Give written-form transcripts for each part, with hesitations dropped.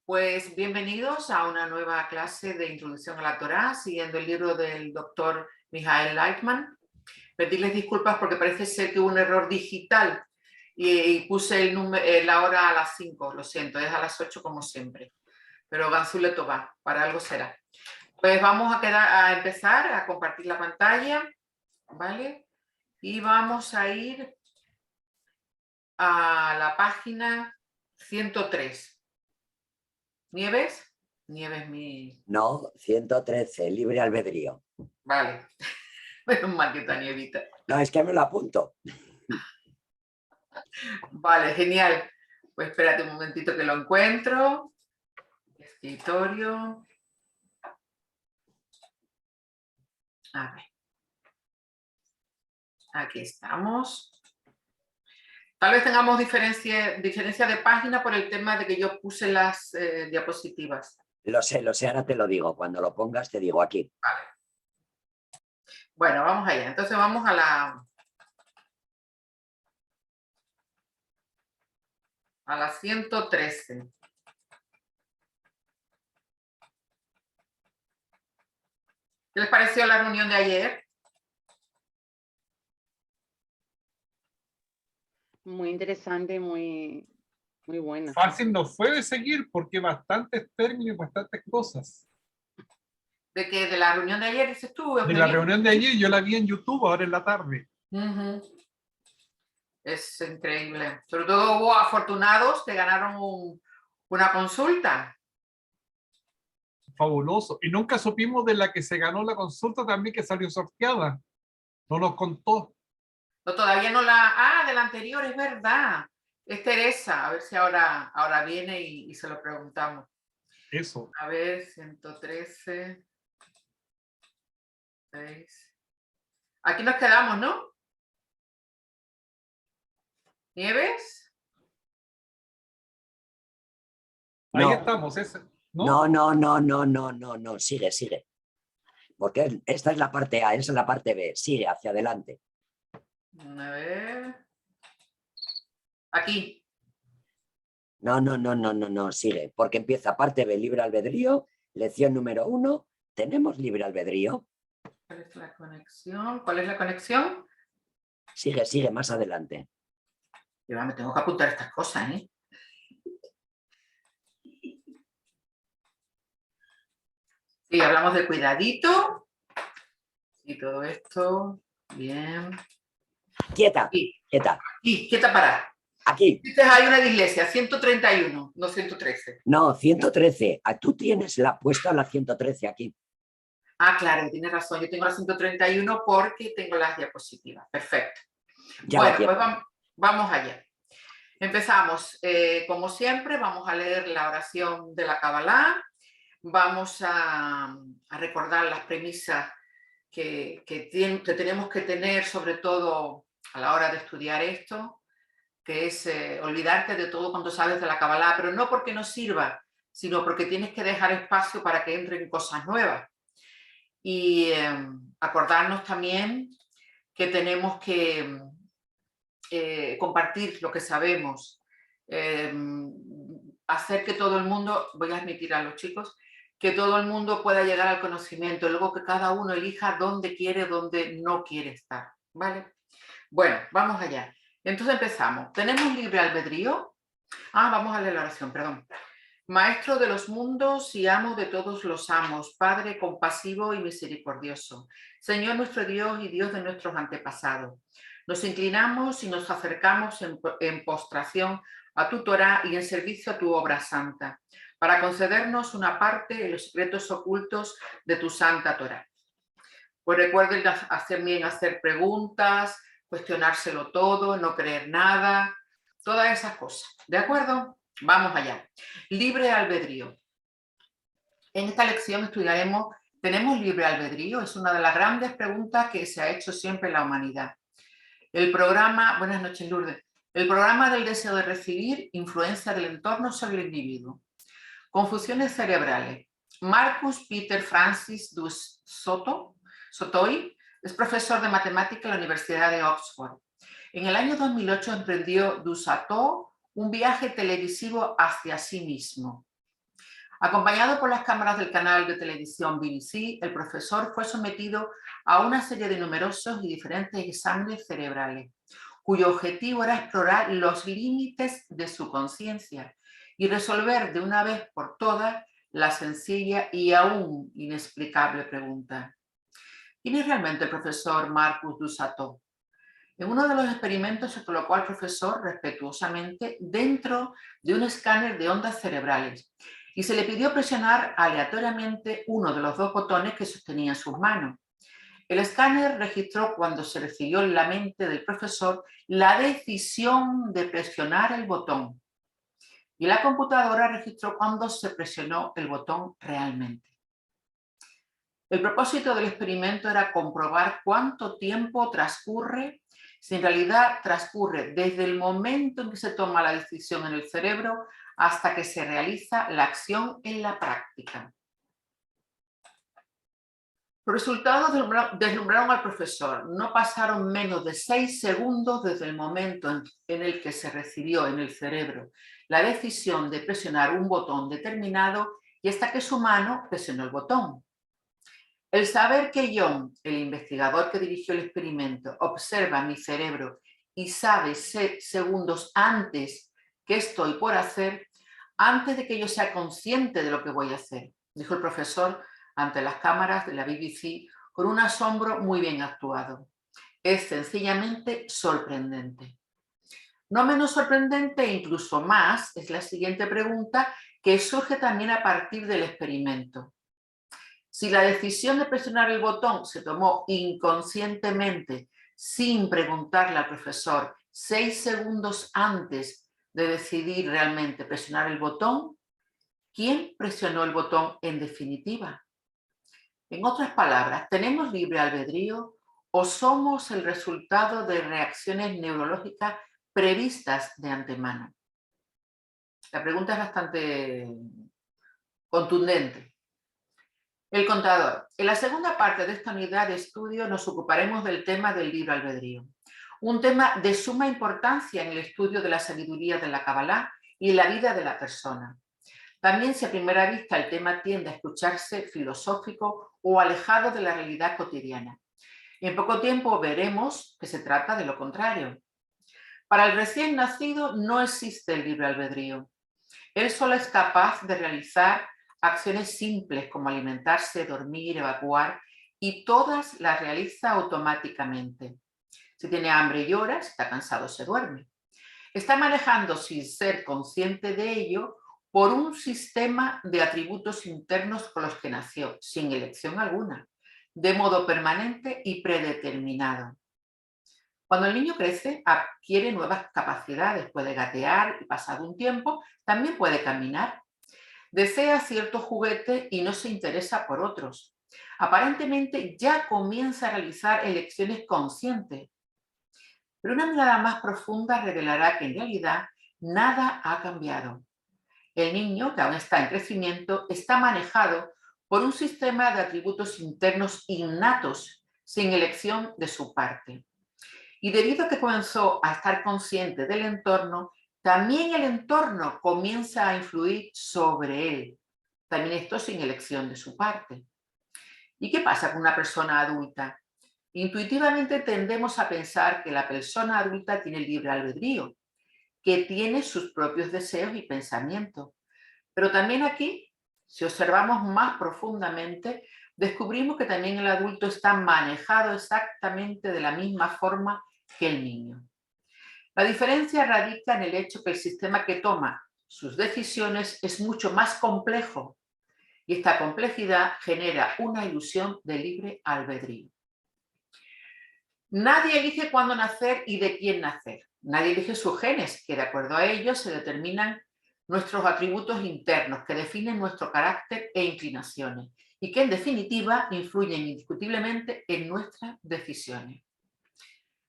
Pues bienvenidos a una nueva clase de Introducción a la Torá, siguiendo el libro del doctor Michael Leitman. Pedirles disculpas porque parece ser que hubo un error digital y puse la hora a las 5, lo siento, es a las 8 como siempre. Pero Ganzule Tová, para algo será. Pues vamos a empezar a compartir la pantalla, ¿vale? Y vamos a ir a la página 103. ¿Nieves? Nieves mi... No, 113, libre albedrío. Vale. Menos mal que está Nievita. No, es que me lo apunto. Vale, genial. Pues espérate un momentito que lo encuentro. Escritorio. A ver. Aquí estamos. Tal vez tengamos diferencia de página por el tema de que yo puse las diapositivas. Lo sé, ahora te lo digo. Cuando lo pongas te digo aquí. Vale. Bueno, vamos allá. Entonces vamos a la 113. ¿Qué les pareció la reunión de ayer? Muy interesante, muy buena. Fácil no fue de seguir porque bastantes términos, bastantes cosas. ¿De qué? ¿De la reunión de ayer dices tú? De la reunión de ayer yo la vi en YouTube ahora en la tarde. Es increíble. Sobre todo hubo afortunados que ganaron una consulta. Fabuloso. Y nunca supimos de la que se ganó la consulta también que salió sorteada. No nos contó. No, todavía no la... Ah, de la anterior, es verdad. Es Teresa. A ver si ahora viene y se lo preguntamos. Eso. A ver, 113. 6. Aquí nos quedamos, ¿no? ¿Nieves? Ahí No. estamos. ¿No? No. Sigue. Porque esta es la parte A, esa es la parte B. Sigue hacia adelante. A ver. Aquí. No, sigue. Porque empieza parte B, libre albedrío, lección número 1. ¿Tenemos libre albedrío? ¿Cuál es la conexión? ¿Cuál es la conexión? Sigue más adelante. Yo me tengo que apuntar estas cosas, ¿eh? Sí, hablamos de cuidadito. Y todo esto. Bien. Quieta. Y quieta para. Aquí. Hay una de iglesia, 131, no 113. No, 113. Tú tienes puesta la 113 aquí. Ah, claro, tienes razón. Yo tengo la 131 porque tengo las diapositivas. Perfecto. Bueno, pues vamos allá. Empezamos. Como siempre, vamos a leer la oración de la Kabbalah. Vamos a recordar las premisas que tenemos que tener, sobre todo a la hora de estudiar esto, que es olvidarte de todo cuando sabes de la Kabbalah, pero no porque no sirva, sino porque tienes que dejar espacio para que entren cosas nuevas. Y acordarnos también que tenemos que compartir lo que sabemos, hacer que todo el mundo, voy a admitir a los chicos, que todo el mundo pueda llegar al conocimiento, luego que cada uno elija dónde quiere, dónde no quiere estar, ¿vale? Bueno, vamos allá. Entonces empezamos. ¿Tenemos libre albedrío? Vamos a leer la oración, perdón. Maestro de los mundos y amo de todos los amos, Padre compasivo y misericordioso, Señor nuestro Dios y Dios de nuestros antepasados. Nos inclinamos y nos acercamos en postración a tu Torá y en servicio a tu obra santa, para concedernos una parte de los secretos ocultos de tu santa Torá. Pues recuerden hacer preguntas, cuestionárselo todo, no creer nada, todas esas cosas, ¿de acuerdo? Vamos allá. Libre albedrío. En esta lección estudiaremos, ¿tenemos libre albedrío? Es una de las grandes preguntas que se ha hecho siempre en la humanidad. El programa, buenas noches Lourdes, el programa del deseo de recibir influencia del entorno sobre el individuo. Confusiones cerebrales. Marcus Peter Francis dus Sotoi es profesor de matemática en la Universidad de Oxford. En el año 2008 emprendió dus Sotoi un viaje televisivo hacia sí mismo. Acompañado por las cámaras del canal de televisión BBC, el profesor fue sometido a una serie de numerosos y diferentes exámenes cerebrales, cuyo objetivo era explorar los límites de su conciencia y resolver de una vez por todas la sencilla y aún inexplicable pregunta: ¿quién es realmente el profesor Marcus Duchateau? En uno de los experimentos se colocó al profesor respetuosamente dentro de un escáner de ondas cerebrales y se le pidió presionar aleatoriamente uno de los 2 botones que sostenía en sus manos. El escáner registró cuando se recibió en la mente del profesor la decisión de presionar el botón y la computadora registró cuando se presionó el botón realmente. El propósito del experimento era comprobar cuánto tiempo transcurre, si en realidad transcurre desde el momento en que se toma la decisión en el cerebro hasta que se realiza la acción en la práctica. Los resultados deslumbraron al profesor. No pasaron menos de 6 segundos desde el momento en el que se recibió en el cerebro la decisión de presionar un botón determinado y hasta que su mano presionó el botón. El saber que John, el investigador que dirigió el experimento, observa mi cerebro y sabe 6 segundos antes qué estoy por hacer, antes de que yo sea consciente de lo que voy a hacer, dijo el profesor ante las cámaras de la BBC con un asombro muy bien actuado. Es sencillamente sorprendente. No menos sorprendente e incluso más es la siguiente pregunta que surge también a partir del experimento. Si la decisión de presionar el botón se tomó inconscientemente, sin preguntarle al profesor 6 segundos antes de decidir realmente presionar el botón, ¿quién presionó el botón en definitiva? En otras palabras, ¿tenemos libre albedrío o somos el resultado de reacciones neurológicas previstas de antemano? La pregunta es bastante contundente. El contador. En la segunda parte de esta unidad de estudio nos ocuparemos del tema del libre albedrío, un tema de suma importancia en el estudio de la sabiduría de la Kabbalah y en la vida de la persona. También, si a primera vista el tema tiende a escucharse filosófico o alejado de la realidad cotidiana. En poco tiempo veremos que se trata de lo contrario. Para el recién nacido no existe el libre albedrío. Él solo es capaz de realizar acciones simples como alimentarse, dormir, evacuar, y todas las realiza automáticamente. Si tiene hambre llora, si está cansado se duerme. Está manejando sin ser consciente de ello por un sistema de atributos internos con los que nació, sin elección alguna, de modo permanente y predeterminado. Cuando el niño crece, adquiere nuevas capacidades, puede gatear y pasado un tiempo también puede caminar. Desea cierto juguete y no se interesa por otros. Aparentemente ya comienza a realizar elecciones conscientes. Pero una mirada más profunda revelará que en realidad nada ha cambiado. El niño, que aún está en crecimiento, está manejado por un sistema de atributos internos innatos, sin elección de su parte. Y debido a que comenzó a estar consciente del entorno, también el entorno comienza a influir sobre él. También esto sin elección de su parte. ¿Y qué pasa con una persona adulta? Intuitivamente tendemos a pensar que la persona adulta tiene libre albedrío, que tiene sus propios deseos y pensamientos. Pero también aquí, si observamos más profundamente, descubrimos que también el adulto está manejado exactamente de la misma forma que el niño. La diferencia radica en el hecho que el sistema que toma sus decisiones es mucho más complejo y esta complejidad genera una ilusión de libre albedrío. Nadie elige cuándo nacer y de quién nacer. Nadie elige sus genes, que de acuerdo a ellos se determinan nuestros atributos internos que definen nuestro carácter e inclinaciones y que en definitiva influyen indiscutiblemente en nuestras decisiones.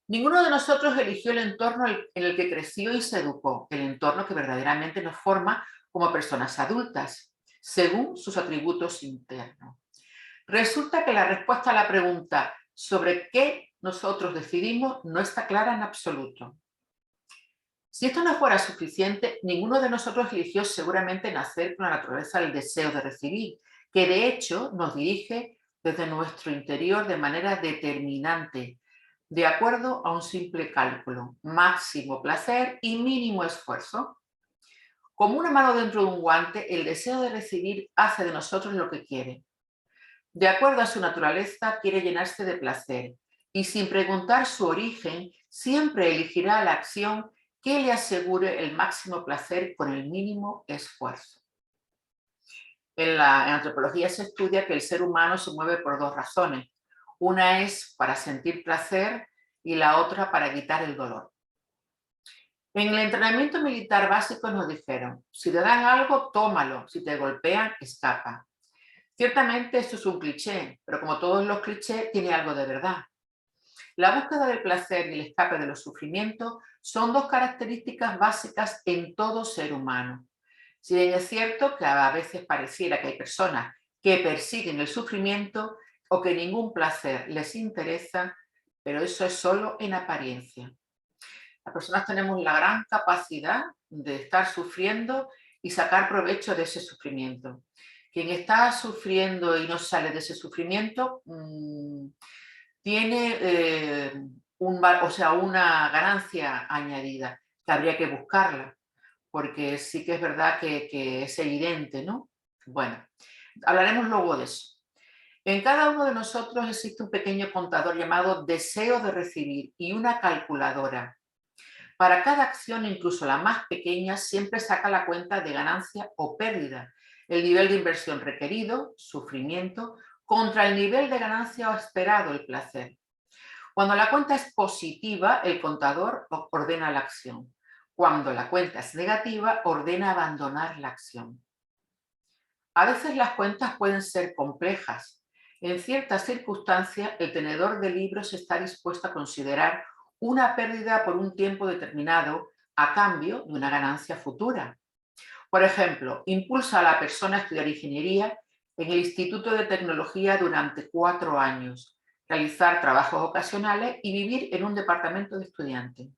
Ninguno de nosotros eligió el entorno en el que creció y se educó, el entorno que verdaderamente nos forma como personas adultas, según sus atributos internos. Resulta que la respuesta a la pregunta sobre qué nosotros decidimos no está clara en absoluto. Si esto no fuera suficiente, ninguno de nosotros eligió seguramente nacer con la naturaleza del deseo de recibir, que de hecho nos dirige desde nuestro interior de manera determinante, de acuerdo a un simple cálculo: máximo placer y mínimo esfuerzo. Como una mano dentro de un guante, el deseo de recibir hace de nosotros lo que quiere. De acuerdo a su naturaleza, quiere llenarse de placer y, sin preguntar su origen, siempre elegirá la acción que le asegure el máximo placer con el mínimo esfuerzo. En antropología se estudia que el ser humano se mueve por dos razones. Una es para sentir placer y la otra para evitar el dolor. En el entrenamiento militar básico nos dijeron: si te dan algo, tómalo, si te golpean, escapa. Ciertamente esto es un cliché, pero como todos los clichés, tiene algo de verdad. La búsqueda del placer y el escape de los sufrimientos son dos características básicas en todo ser humano. Si bien es cierto que a veces pareciera que hay personas que persiguen el sufrimiento o que ningún placer les interesa, pero eso es solo en apariencia. Las personas tenemos la gran capacidad de estar sufriendo y sacar provecho de ese sufrimiento. Quien está sufriendo y no sale de ese sufrimiento tiene una ganancia añadida, que habría que buscarla, porque sí que es verdad que es evidente, ¿no? Bueno, hablaremos luego de eso. En cada uno de nosotros existe un pequeño contador llamado deseo de recibir y una calculadora. Para cada acción, incluso la más pequeña, siempre saca la cuenta de ganancia o pérdida, el nivel de inversión requerido, sufrimiento, contra el nivel de ganancia o esperado, el placer. Cuando la cuenta es positiva, el contador ordena la acción. Cuando la cuenta es negativa, ordena abandonar la acción. A veces las cuentas pueden ser complejas. En ciertas circunstancias, el tenedor de libros está dispuesto a considerar una pérdida por un tiempo determinado a cambio de una ganancia futura. Por ejemplo, impulsa a la persona a estudiar ingeniería en el Instituto de Tecnología durante 4 años, realizar trabajos ocasionales y vivir en un departamento de estudiante.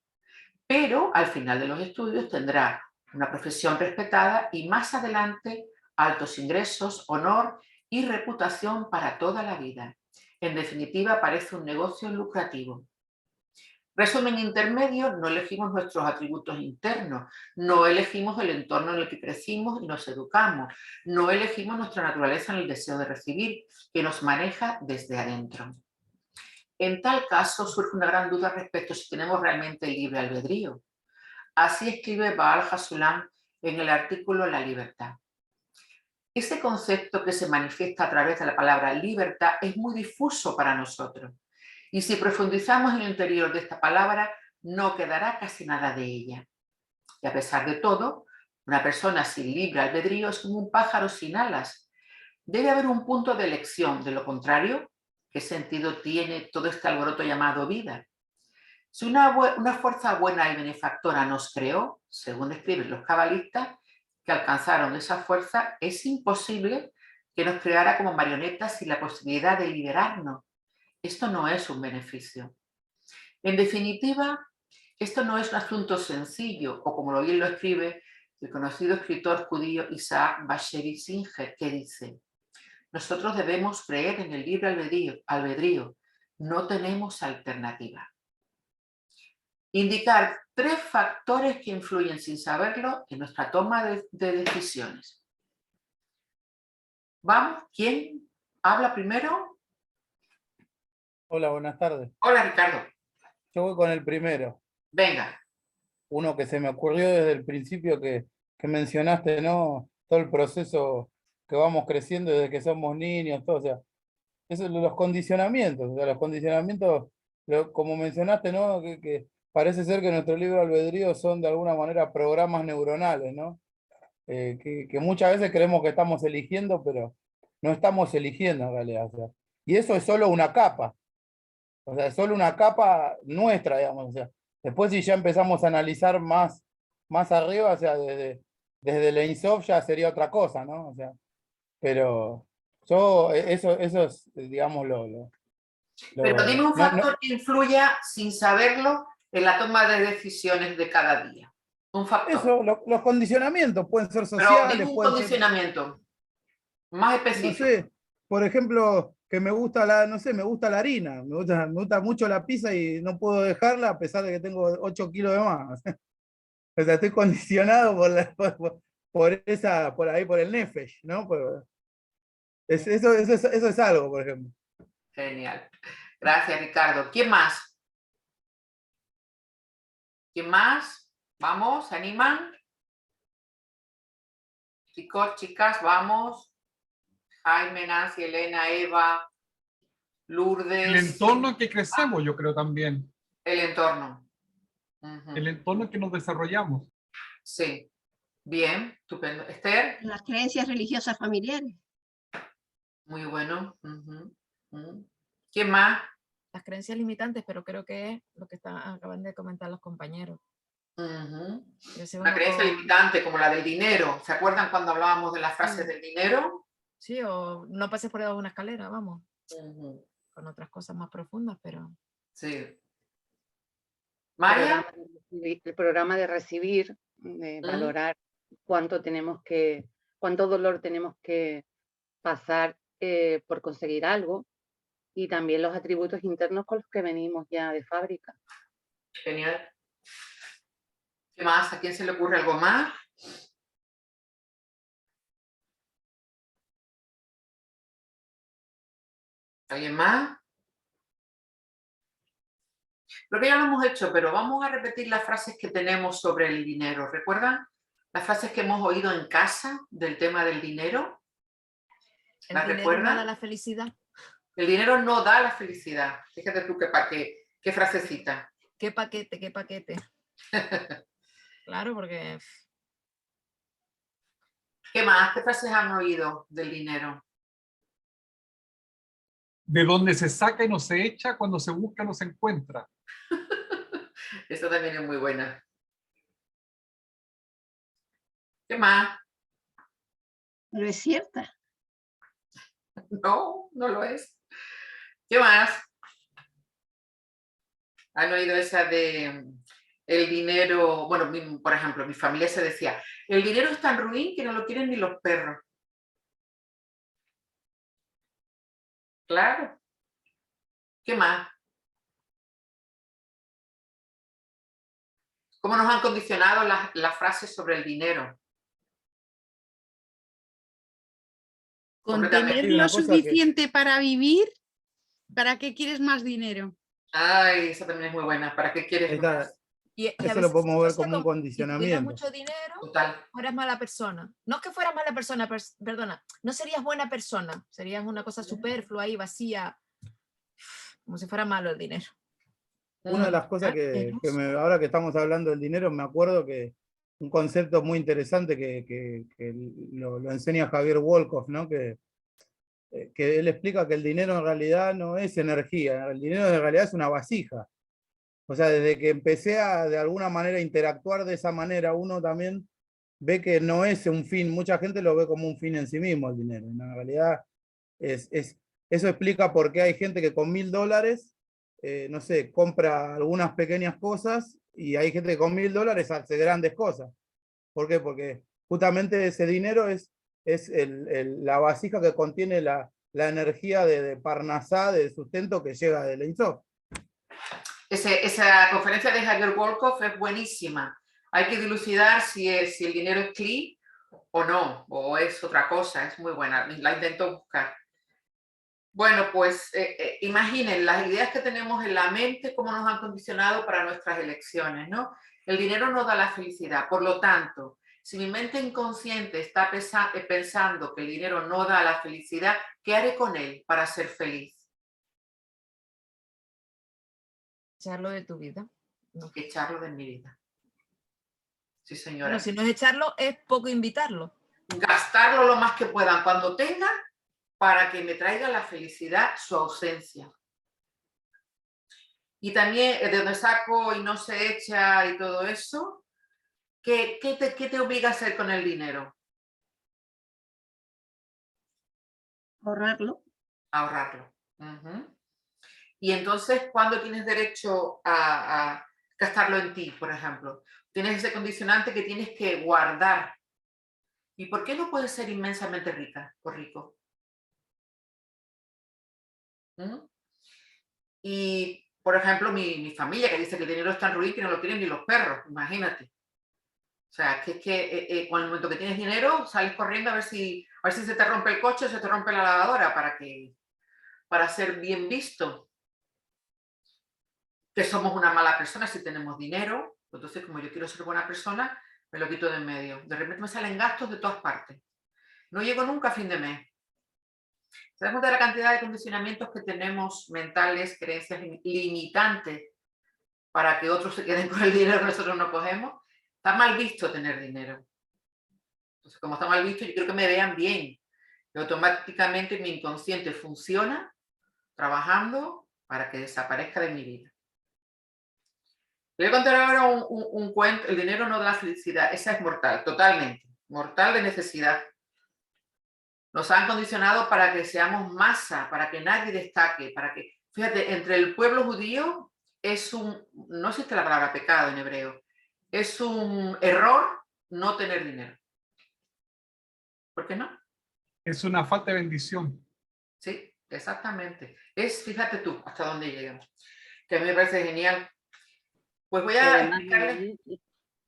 Pero al final de los estudios tendrá una profesión respetada y más adelante altos ingresos, honor y reputación para toda la vida. En definitiva, parece un negocio lucrativo. Resumen intermedio: no elegimos nuestros atributos internos, no elegimos el entorno en el que crecimos y nos educamos, no elegimos nuestra naturaleza en el deseo de recibir, que nos maneja desde adentro. En tal caso, surge una gran duda respecto a si tenemos realmente libre albedrío. Así escribe Baal Hassulam en el artículo La libertad. Ese concepto que se manifiesta a través de la palabra libertad es muy difuso para nosotros. Y si profundizamos en el interior de esta palabra, no quedará casi nada de ella. Y a pesar de todo, una persona sin libre albedrío es como un pájaro sin alas. Debe haber un punto de elección, de lo contrario, ¿qué sentido tiene todo este alboroto llamado vida? Si una fuerza buena y benefactora nos creó, según escriben los cabalistas que alcanzaron esa fuerza, es imposible que nos creara como marionetas sin la posibilidad de liberarnos. Esto no es un beneficio. En definitiva, esto no es un asunto sencillo, o como bien lo escribe el conocido escritor judío Isaac Bashevis Singer, que dice: nosotros debemos creer en el libre albedrío, no tenemos alternativa. Indicar 3 factores que influyen sin saberlo en nuestra toma de decisiones. Vamos, ¿quién habla primero? Hola, buenas tardes. Hola, Ricardo. Yo voy con el primero. Venga. Uno que se me ocurrió desde el principio que mencionaste, ¿no? Todo el proceso que vamos creciendo desde que somos niños, todo, o sea, eso es los condicionamientos, o sea, los condicionamientos, como mencionaste, ¿no? Que parece ser que nuestro libre albedrío son de alguna manera programas neuronales, ¿no? Que muchas veces creemos que estamos eligiendo, pero no estamos eligiendo en realidad. O sea, y eso es solo una capa. O sea, es solo una capa nuestra, digamos. O sea, después si ya empezamos a analizar más arriba, o sea, desde el Ein Sof ya sería otra cosa, ¿no? O sea, pero eso es, digamos, Pero dime un factor que influya sin saberlo en la toma de decisiones de cada día. Un factor. Eso, los condicionamientos pueden ser Pero sociales, dime un pueden ser, condicionamiento más no específico. sé, por ejemplo, que me gusta no sé, me gusta la harina, me gusta mucho la pizza y no puedo dejarla a pesar de que tengo 8 kilos de más. O sea, estoy condicionado por ahí, por el Nefesh, ¿no? Eso es algo, por ejemplo. Genial. Gracias, Ricardo. ¿Quién más? ¿Quién más? Vamos, ¿se animan? Chicos, chicas, vamos. Jaime, Nancy, Elena, Eva, Lourdes. El entorno en que crecemos, yo creo también. El entorno. Ujú. El entorno en que nos desarrollamos. Sí. Bien, estupendo. Esther, Las creencias religiosas familiares. muy bueno. Ujú, ujú. ¿Quién más? Las creencias limitantes, pero creo que es lo que acaban de comentar los compañeros. Ujú. Crece Una uno creencia con- limitante como la del dinero. ¿Se acuerdan cuando hablábamos de las frases Sí. del dinero? Sí, o no pases por debajo de una escalera, vamos, Ujú. con otras cosas más profundas, pero Sí. María. El programa de recibir, de valorar cuánto dolor tenemos que pasar por conseguir algo, y también los atributos internos con los que venimos ya de fábrica. Genial. ¿Qué más? ¿A quién se le ocurre algo más? ¿Alguien más? Creo que ya lo hemos hecho, pero vamos a repetir las frases que tenemos sobre el dinero. ¿Recuerdan las frases que hemos oído en casa del tema del dinero? el ¿Las dinero no recuerdan? da la felicidad. El dinero no da la felicidad. Fíjate tú qué frasecita. ¿Qué paquete, qué paquete? Claro, porque ¿Qué más? ¿Qué frases han oído del dinero? De donde se saca y no se echa, cuando se busca no se encuentra. Esta también es muy buena. ¿Qué más? Pero es cierta. No, no lo es. ¿Qué más? ¿Han oído esa de el dinero? Bueno, por ejemplo, mi familia se decía, el dinero es tan ruin que no lo quieren ni los perros. Claro. ¿Qué más? ¿Cómo nos han condicionado las frases sobre el dinero? Con Completamente. tener Sí, una lo cosa que- suficiente para vivir, ¿para qué quieres más dinero? Ay, esa también es muy buena. ¿Para qué quieres Esta- más? y a Eso lo veces podemos se ver asocia como un con, si tuvieras condicionamiento. mucho dinero, Total. fueras mala persona. No es que fueras mala persona, perdona, no serías buena persona, serías una cosa superflua y vacía, como si fuera malo el dinero. Una de las cosas ahora que estamos hablando del dinero, me acuerdo que un concepto muy interesante que lo enseña Javier Wolkoff, ¿no? Que él explica que el dinero en realidad no es energía, el dinero en realidad es una vasija. O sea, desde que empecé a de alguna manera interactuar de esa manera, uno también ve que no es un fin, mucha gente lo ve como un fin en sí mismo el dinero. En realidad eso explica por qué hay gente que con $1000, no sé, compra algunas pequeñas cosas y hay gente que con $1000 hace grandes cosas. ¿Por qué? Porque justamente ese dinero es la vasija que contiene la energía de Parnasá, de sustento que llega del Ein Sof. Esa conferencia de Javier Wolkoff es buenísima. Hay que dilucidar si el dinero es cli o no, o es otra cosa. Es muy buena. La intento buscar. Bueno, pues imaginen las ideas que tenemos en la mente, cómo nos han condicionado para nuestras elecciones, ¿no? El dinero no da la felicidad. Por lo tanto, si mi mente inconsciente está pensando que el dinero no da la felicidad, ¿qué haré con él para ser feliz? Echarlo de tu vida. No. Echarlo de mi vida. Sí, señora. Bueno, si no es echarlo, es poco invitarlo. Gastarlo lo más que puedan cuando tenga para que me traiga la felicidad su ausencia. Y también de donde saco y no se echa y todo eso, ¿qué te obliga a hacer con el dinero? Ahorrarlo. Ahorrarlo. Uh-huh. Y entonces, ¿cuándo tienes derecho a gastarlo en ti, por ejemplo? tienes ese condicionante que tienes que guardar. ¿Y por qué no puedes ser inmensamente rica o rico? ¿Mm? Y, por ejemplo, mi familia que dice que el dinero es tan ruin que no lo quieren ni los perros, imagínate. O sea, que con el momento que tienes dinero, sales corriendo a ver si se te rompe el coche o se te rompe la lavadora para ser bien visto. Que somos una mala persona si tenemos dinero, entonces como yo quiero ser buena persona, me lo quito de en medio. De repente me salen gastos de todas partes. No llego nunca a fin de mes. ¿Se dan cuenta de la cantidad de condicionamientos que tenemos mentales, creencias limitantes para que otros se queden con el dinero que nosotros no cogemos? Está mal visto tener dinero. Entonces, como está mal visto, yo quiero que me vean bien. Y automáticamente mi inconsciente funciona trabajando para que desaparezca de mi vida. Voy a contar ahora un cuento. El dinero no da la felicidad. Esa es mortal, totalmente. Mortal de necesidad. Nos han condicionado para que seamos masa, para que nadie destaque, para que... Fíjate, entre el pueblo judío es no existe la palabra pecado en hebreo, es un error no tener dinero. ¿Por qué no? Es una falta de bendición. Sí, exactamente. Fíjate tú, hasta dónde llegamos. Que a mí me parece genial. Pues voy a Además, explicarles...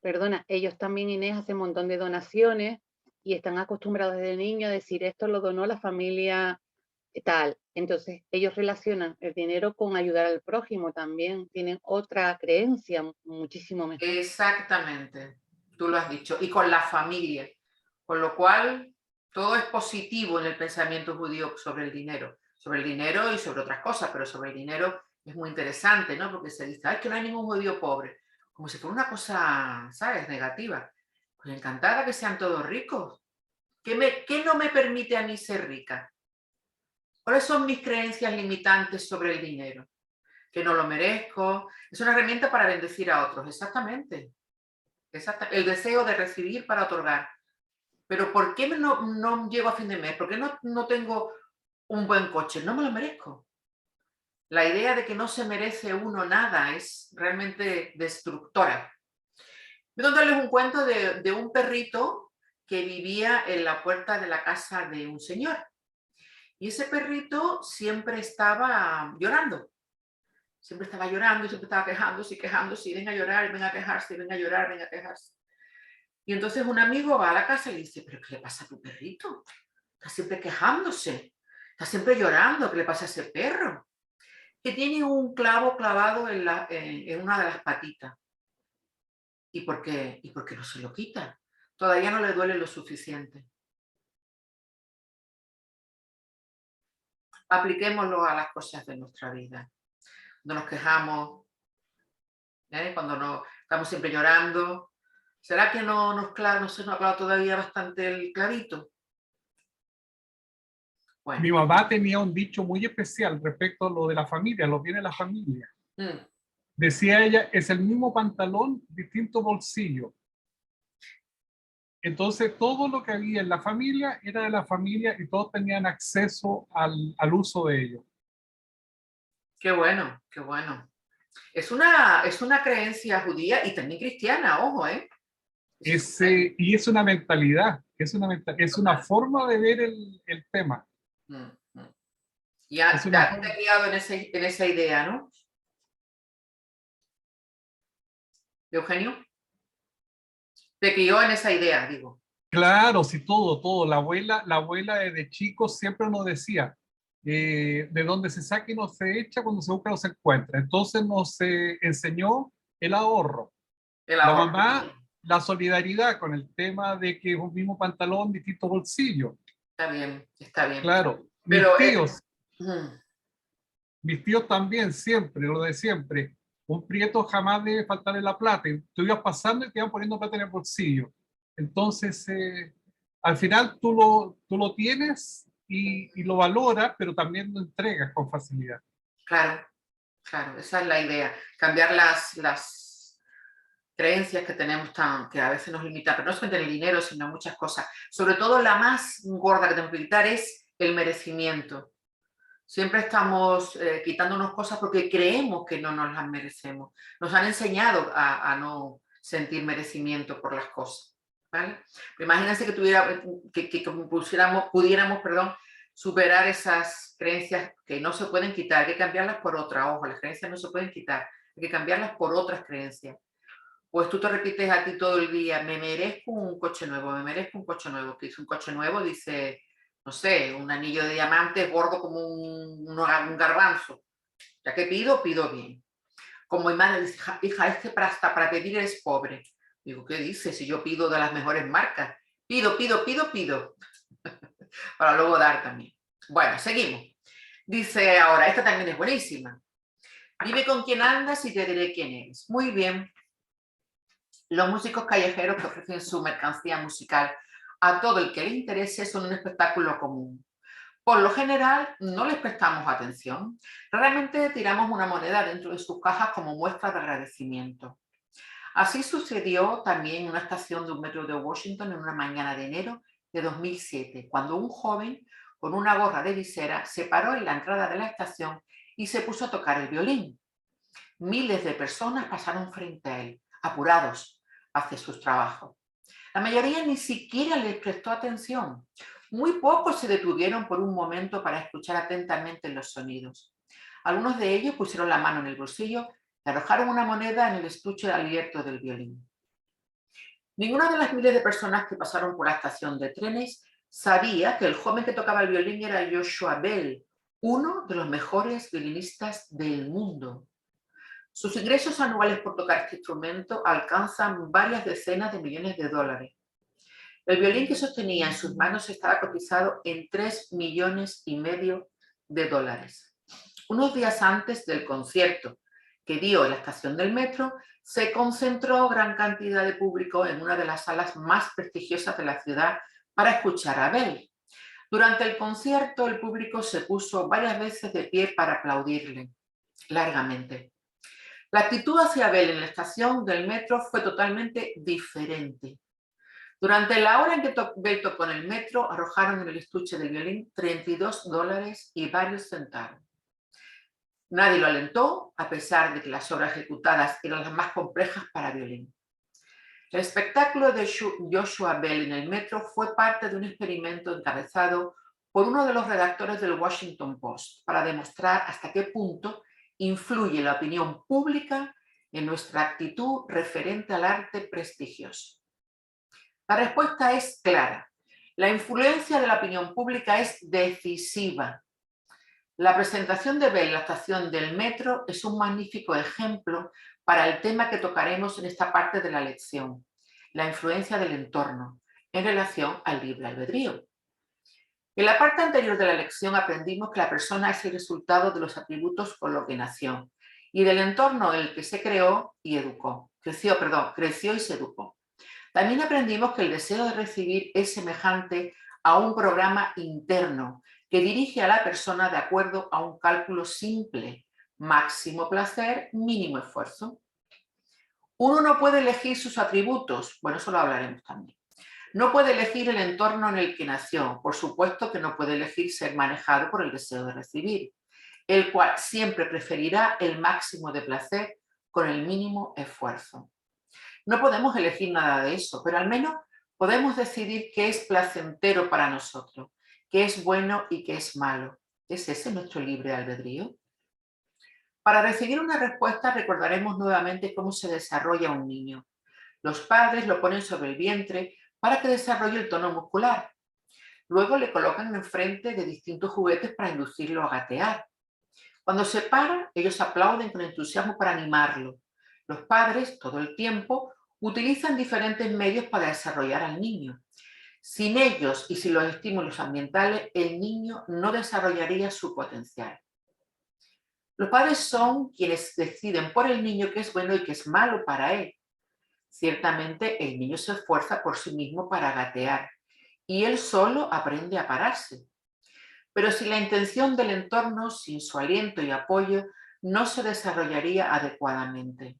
perdona, ellos también, Inés, hacen un montón de donaciones y están acostumbrados desde niños a decir esto lo donó la familia tal. Entonces, ellos relacionan el dinero con ayudar al prójimo también. Tienen otra creencia muchísimo mejor. Exactamente, tú lo has dicho. Y con la familia. Con lo cual, todo es positivo en el pensamiento judío sobre el dinero. Sobre el dinero y sobre otras cosas, pero sobre el dinero es muy interesante, ¿no? Porque se dice, ay, que no hay ningún judío pobre. Como si fuera una cosa, ¿sabes? Negativa. Pues encantada que sean todos ricos. ¿Qué no me permite a mí ser rica? ¿Cuáles son mis creencias limitantes sobre el dinero? Que no lo merezco. Es una herramienta para bendecir a otros, exactamente. El deseo de recibir para otorgar. Pero ¿por qué no llego a fin de mes? ¿Por qué no tengo un buen coche? No me lo merezco. La idea de que no se merece uno nada es realmente destructora. Voy a contarles un cuento de un perrito que vivía en la puerta de la casa de un señor. Y ese perrito siempre estaba llorando. Siempre estaba llorando y siempre estaba quejándose y quejándose. Y venga a llorar, venga a quejarse, venga a llorar, venga a quejarse. Y entonces un amigo va a la casa y le dice, ¿pero qué le pasa a tu perrito? Está siempre quejándose, está siempre llorando, ¿qué le pasa a ese perro? Que tiene un clavo clavado en una de las patitas. ¿Y por qué no se lo quita? Todavía no le duele lo suficiente. Apliquémoslo a las cosas de nuestra vida. Cuando nos quejamos, cuando estamos siempre llorando, ¿será que no se nos ha clavado todavía bastante el clavito? Bueno. Mi mamá tenía un dicho muy especial respecto a lo de la familia, los bienes de la familia. Decía ella, es el mismo pantalón, distinto bolsillo. Entonces, todo lo que había en la familia era de la familia y todos tenían acceso al uso de ello. Qué bueno, qué bueno. Es una creencia judía y también cristiana, ojo, ¿eh? Y es una mentalidad, es una forma de ver el tema. Ya te has criado en esa idea, ¿no? Eugenio, te crió en esa idea, digo. Claro, sí, todo. La abuela desde chico siempre nos decía, de donde se saque no se echa, cuando se busca no se encuentra. Entonces nos enseñó el ahorro. La mamá, la solidaridad con el tema de que es un mismo pantalón, distintos bolsillos. Está bien, está bien. Claro, pero mis tíos también, siempre, lo de siempre. Un prieto jamás debe faltarle la plata. Tú ibas pasando y te iban poniendo plata en el bolsillo. Entonces, al final tú lo tienes y lo valoras, pero también lo entregas con facilidad. Claro, esa es la idea. Cambiar las creencias que tenemos que a veces nos limitan, pero no solamente el dinero, sino muchas cosas. Sobre todo la más gorda que tenemos que quitar es el merecimiento. Siempre estamos quitándonos cosas porque creemos que no nos las merecemos. Nos han enseñado a no sentir merecimiento por las cosas, ¿vale? Imagínense que, pudiéramos, perdón, superar esas creencias que no se pueden quitar, hay que cambiarlas por otras. Ojo, las creencias no se pueden quitar, hay que cambiarlas por otras creencias. Pues tú te repites a ti todo el día, me merezco un coche nuevo, me merezco un coche nuevo. ¿Qué es un coche nuevo? Dice, no sé, un anillo de diamantes gordo como un garbanzo. Ya que pido, pido bien. Como mi madre dice, hija, es que hasta para pedir eres pobre. Digo, ¿qué dices? Si yo pido de las mejores marcas. Pido. Para luego dar también. Bueno, seguimos. Dice ahora, esta también es buenísima. Dime con quién andas y te diré quién eres. Muy bien. Los músicos callejeros que ofrecen su mercancía musical a todo el que le interese son un espectáculo común. Por lo general, no les prestamos atención. Realmente tiramos una moneda dentro de sus cajas como muestra de agradecimiento. Así sucedió también en una estación de un metro de Washington en una mañana de enero de 2007, cuando un joven con una gorra de visera se paró en la entrada de la estación y se puso a tocar el violín. Miles de personas pasaron frente a él, apurados hacia sus trabajos. La mayoría ni siquiera les prestó atención. Muy pocos se detuvieron por un momento para escuchar atentamente los sonidos. Algunos de ellos pusieron la mano en el bolsillo y arrojaron una moneda en el estuche abierto del violín. Ninguna de las miles de personas que pasaron por la estación de trenes sabía que el joven que tocaba el violín era Joshua Bell, uno de los mejores violinistas del mundo. Sus ingresos anuales por tocar este instrumento alcanzan varias decenas de millones de dólares. El violín que sostenía en sus manos estaba cotizado en $3,5 millones de dólares. Unos días antes del concierto que dio en la estación del metro, se concentró gran cantidad de público en una de las salas más prestigiosas de la ciudad para escuchar a Bell. Durante el concierto, el público se puso varias veces de pie para aplaudirle largamente. La actitud hacia Bell en la estación del metro fue totalmente diferente. Durante la hora en que Bell tocó en el metro, arrojaron en el estuche del violín $32 y varios centavos. Nadie lo alentó, a pesar de que las obras ejecutadas eran las más complejas para violín. El espectáculo de Joshua Bell en el metro fue parte de un experimento encabezado por uno de los redactores del Washington Post para demostrar hasta qué punto influye la opinión pública en nuestra actitud referente al arte prestigioso. La respuesta es clara. La influencia de la opinión pública es decisiva. La presentación de Bell en la estación del metro es un magnífico ejemplo para el tema que tocaremos en esta parte de la lección, la influencia del entorno en relación al libre albedrío. En la parte anterior de la lección aprendimos que la persona es el resultado de los atributos con los que nació y del entorno en el que se creció y se educó. También aprendimos que el deseo de recibir es semejante a un programa interno que dirige a la persona de acuerdo a un cálculo simple: máximo placer, mínimo esfuerzo. Uno no puede elegir sus atributos, bueno, eso lo hablaremos también. No puede elegir el entorno en el que nació, por supuesto que no puede elegir ser manejado por el deseo de recibir, el cual siempre preferirá el máximo de placer con el mínimo esfuerzo. No podemos elegir nada de eso, pero al menos podemos decidir qué es placentero para nosotros, qué es bueno y qué es malo. ¿Es ese nuestro libre albedrío? Para recibir una respuesta recordaremos nuevamente cómo se desarrolla un niño. Los padres lo ponen sobre el vientre para que desarrolle el tono muscular. Luego le colocan enfrente de distintos juguetes para inducirlo a gatear. Cuando se para, ellos aplauden con entusiasmo para animarlo. Los padres, todo el tiempo, utilizan diferentes medios para desarrollar al niño. Sin ellos y sin los estímulos ambientales, el niño no desarrollaría su potencial. Los padres son quienes deciden por el niño qué es bueno y qué es malo para él. Ciertamente, el niño se esfuerza por sí mismo para gatear y él solo aprende a pararse. Pero sin la intención del entorno, sin su aliento y apoyo, no se desarrollaría adecuadamente.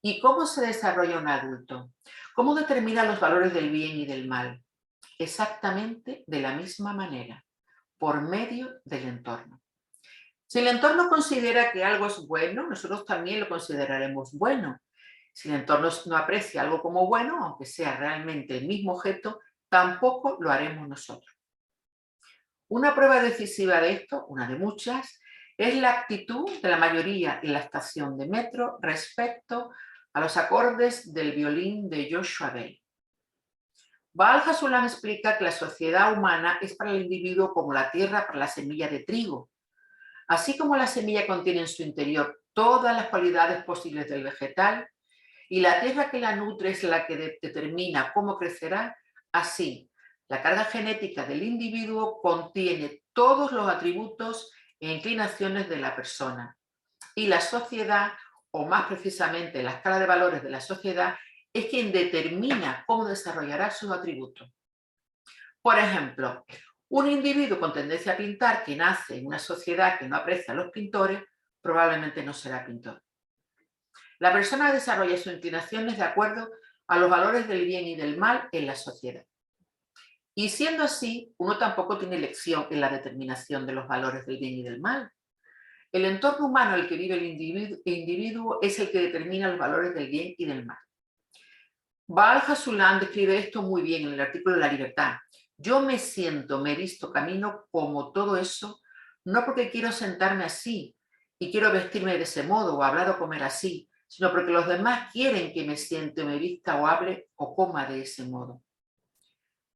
¿Y cómo se desarrolla un adulto? ¿Cómo determina los valores del bien y del mal? Exactamente de la misma manera, por medio del entorno. Si el entorno considera que algo es bueno, nosotros también lo consideraremos bueno. Si el entorno no aprecia algo como bueno, aunque sea realmente el mismo objeto, tampoco lo haremos nosotros. Una prueba decisiva de esto, una de muchas, es la actitud de la mayoría en la estación de metro respecto a los acordes del violín de Joshua Bell. Baal Hasulam explica que la sociedad humana es para el individuo como la tierra para la semilla de trigo. Así como la semilla contiene en su interior todas las cualidades posibles del vegetal y la tierra que la nutre es la que determina cómo crecerá, así la carga genética del individuo contiene todos los atributos e inclinaciones de la persona. Y la sociedad, o más precisamente la escala de valores de la sociedad, es quien determina cómo desarrollará sus atributos. Por ejemplo, un individuo con tendencia a pintar que nace en una sociedad que no aprecia a los pintores, probablemente no será pintor. La persona desarrolla sus inclinaciones de acuerdo a los valores del bien y del mal en la sociedad. Y siendo así, uno tampoco tiene elección en la determinación de los valores del bien y del mal. El entorno humano en el que vive el individuo es el que determina los valores del bien y del mal. Baal Hasulam describe esto muy bien en el artículo de La Libertad. Yo me siento, me visto, camino como todo eso, no porque quiero sentarme así y quiero vestirme de ese modo o hablar o comer así, sino porque los demás quieren que me siente, me vista o hable o coma de ese modo.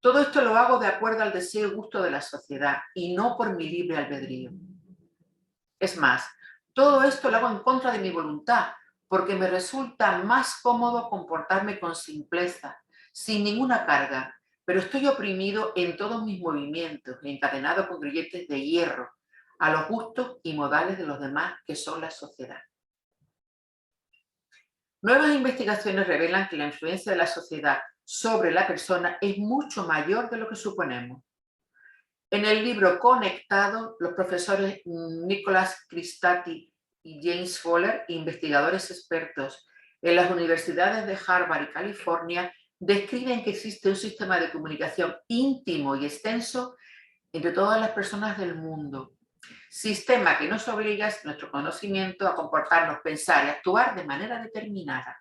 Todo esto lo hago de acuerdo al deseo y gusto de la sociedad y no por mi libre albedrío. Es más, todo esto lo hago en contra de mi voluntad, porque me resulta más cómodo comportarme con simpleza, sin ninguna carga, pero estoy oprimido en todos mis movimientos, encadenado con grilletes de hierro, a los gustos y modales de los demás que son la sociedad. Nuevas investigaciones revelan que la influencia de la sociedad sobre la persona es mucho mayor de lo que suponemos. En el libro Conectado, los profesores Nicholas Cristati y James Fowler, investigadores expertos en las universidades de Harvard y California, describen que existe un sistema de comunicación íntimo y extenso entre todas las personas del mundo. Sistema que nos obliga, es nuestro conocimiento, a comportarnos, pensar y actuar de manera determinada.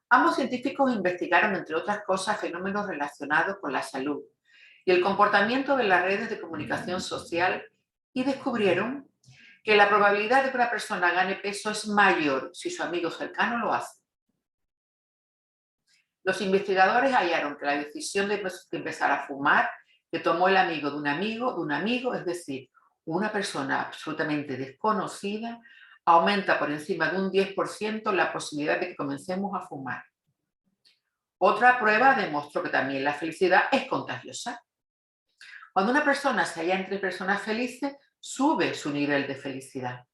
Ambos científicos investigaron, entre otras cosas, fenómenos relacionados con la salud y el comportamiento de las redes de comunicación social y descubrieron que la probabilidad de que una persona gane peso es mayor si su amigo cercano lo hace. Los investigadores hallaron que la decisión de empezar a fumar que tomó el amigo de un amigo, es decir, una persona absolutamente desconocida, aumenta por encima de un 10% la posibilidad de que comencemos a fumar. Otra prueba demostró que también la felicidad es contagiosa. Cuando una persona se halla entre personas felices, sube su nivel de felicidad.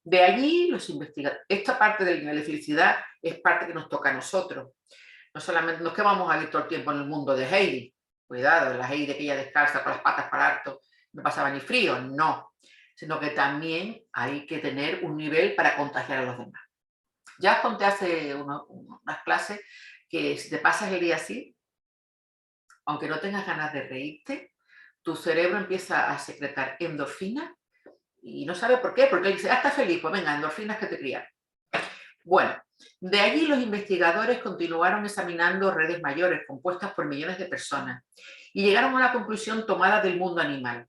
De allí los investigadores, esta parte del nivel de felicidad es parte que nos toca a nosotros. No solamente no es que vamos a ir todo el tiempo en el mundo de Heidi, cuidado, la Heidi que ella descalza con las patas para alto, no pasaba ni frío, no, sino que también hay que tener un nivel para contagiar a los demás. Ya os conté hace unas clases que si te pasas el día así, aunque no tengas ganas de reírte, tu cerebro empieza a secretar endorfinas y no sabe por qué, porque él dice, estás feliz, pues venga, endorfinas que te crían. Bueno, de allí los investigadores continuaron examinando redes mayores compuestas por millones de personas y llegaron a una conclusión tomada del mundo animal.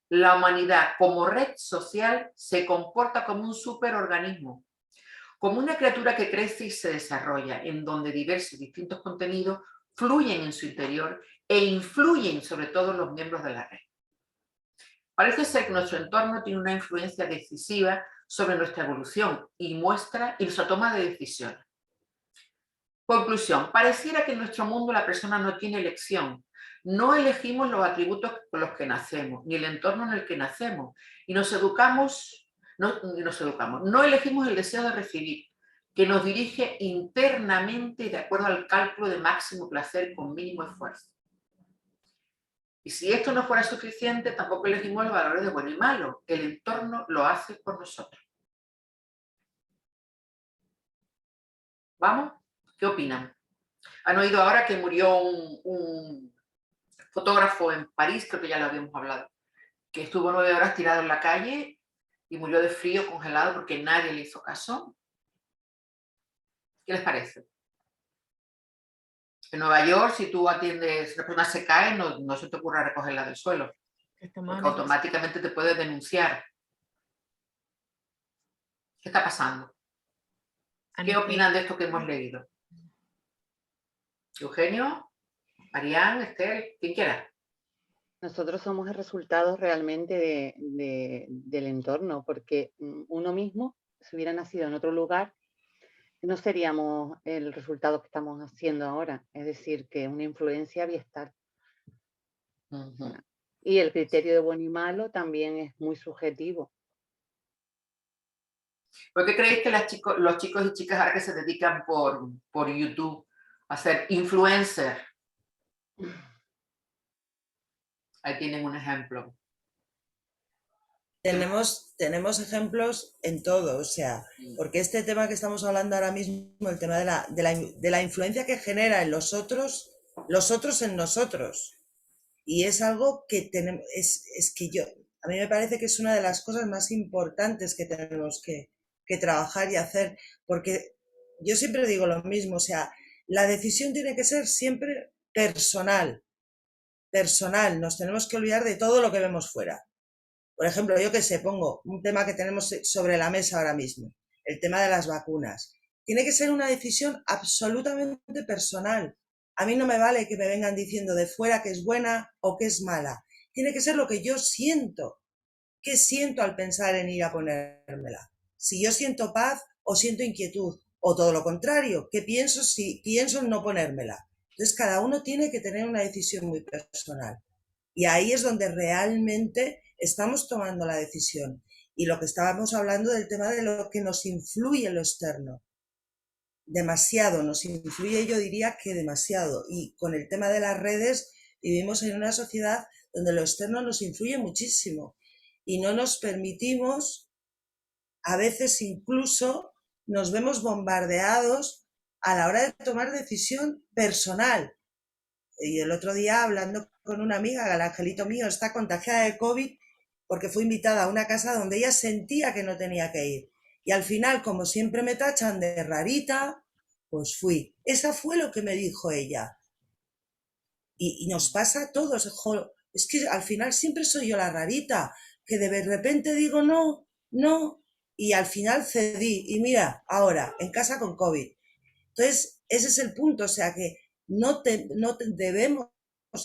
La humanidad como red social se comporta como un superorganismo, como una criatura que crece y se desarrolla, en donde diversos y distintos contenidos fluyen en su interior e influyen sobre todos los miembros de la red. Parece ser que nuestro entorno tiene una influencia decisiva sobre nuestra evolución y nuestra toma de decisiones. Conclusión, pareciera que en nuestro mundo la persona no tiene elección. No elegimos los atributos con los que nacemos, ni el entorno en el que nacemos, y no elegimos el deseo de recibir, que nos dirige internamente de acuerdo al cálculo de máximo placer con mínimo esfuerzo. Y si esto no fuera suficiente, tampoco elegimos los valores de bueno y malo. El entorno lo hace por nosotros. ¿Vamos? ¿Qué opinan? ¿Han oído ahora que murió un fotógrafo en París? Creo que ya lo habíamos hablado. Que estuvo 9 horas tirado en la calle y murió de frío, congelado, porque nadie le hizo caso. ¿Qué les parece? En Nueva York, si tú atiendes, si una persona se cae, no se te ocurra recogerla del suelo, porque automáticamente te puede denunciar. ¿Qué está pasando? ¿Qué opinan de esto que hemos leído? Eugenio, Marian, Esther, quien quiera. Nosotros somos el resultado realmente del entorno, porque uno mismo, si hubiera nacido en otro lugar, no seríamos el resultado que estamos haciendo ahora. Es decir, que una influencia había estar. Y el criterio de bueno y malo también es muy subjetivo. ¿Por qué creéis que los chicos y chicas ahora que se dedican por YouTube a ser influencer? Ahí tienen un ejemplo. Tenemos ejemplos en todo, o sea, porque este tema que estamos hablando ahora mismo, el tema de la influencia que genera en los otros en nosotros. Y es algo que tenemos, es que a mí me parece que es una de las cosas más importantes que tenemos que trabajar y hacer, porque yo siempre digo lo mismo, o sea, la decisión tiene que ser siempre personal, nos tenemos que olvidar de todo lo que vemos fuera. Por ejemplo, yo que sé, pongo un tema que tenemos sobre la mesa ahora mismo, el tema de las vacunas. Tiene que ser una decisión absolutamente personal. A mí no me vale que me vengan diciendo de fuera que es buena o que es mala. Tiene que ser lo que yo siento. ¿Qué siento al pensar en ir a ponérmela? Si yo siento paz o siento inquietud, o todo lo contrario, ¿qué pienso si pienso en no ponérmela? Entonces, cada uno tiene que tener una decisión muy personal. Y ahí es donde realmente estamos tomando la decisión. Y lo que estábamos hablando del tema de lo que nos influye lo externo. Demasiado nos influye, yo diría que demasiado. Y con el tema de las redes vivimos en una sociedad donde lo externo nos influye muchísimo. Y no nos permitimos, a veces incluso nos vemos bombardeados a la hora de tomar decisión personal. Y el otro día, hablando con una amiga, el angelito mío está contagiada de COVID porque fue invitada a una casa donde ella sentía que no tenía que ir. Y al final, como siempre me tachan de rarita, pues fui. Esa fue lo que me dijo ella. Y nos pasa a todos. Es que al final siempre soy yo la rarita, que de repente digo no, y al final cedí. Y mira, ahora, en casa con COVID. Entonces, ese es el punto, o sea que no debemos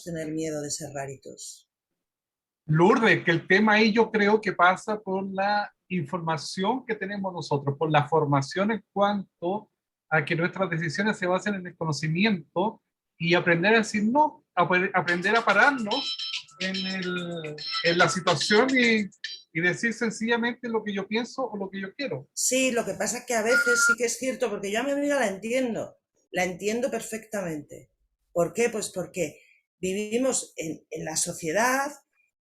tener miedo de ser raritos. Lourdes, que el tema ahí yo creo que pasa por la información que tenemos nosotros, por la formación en cuanto a que nuestras decisiones se basen en el conocimiento y aprender a decir no, aprender a pararnos en la situación y decir sencillamente lo que yo pienso o lo que yo quiero. Sí, lo que pasa es que a veces sí que es cierto, porque yo a mi amiga la entiendo perfectamente. ¿Por qué? Pues porque vivimos en la sociedad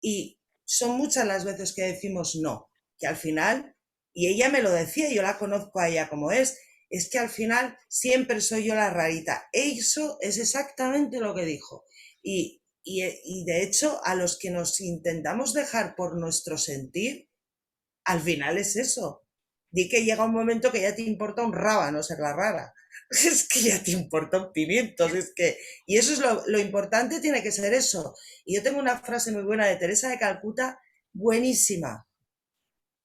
y son muchas las veces que decimos no, que al final, y ella me lo decía, yo la conozco a ella como es que al final siempre soy yo la rarita. Eso es exactamente lo que dijo. Y de hecho, a los que nos intentamos dejar por nuestro sentir, al final es eso. Di que llega un momento que ya te importa un rábano ser la rara. Es que ya te importan pimientos. Y eso es lo importante, tiene que ser eso. Y yo tengo una frase muy buena de Teresa de Calcuta, buenísima.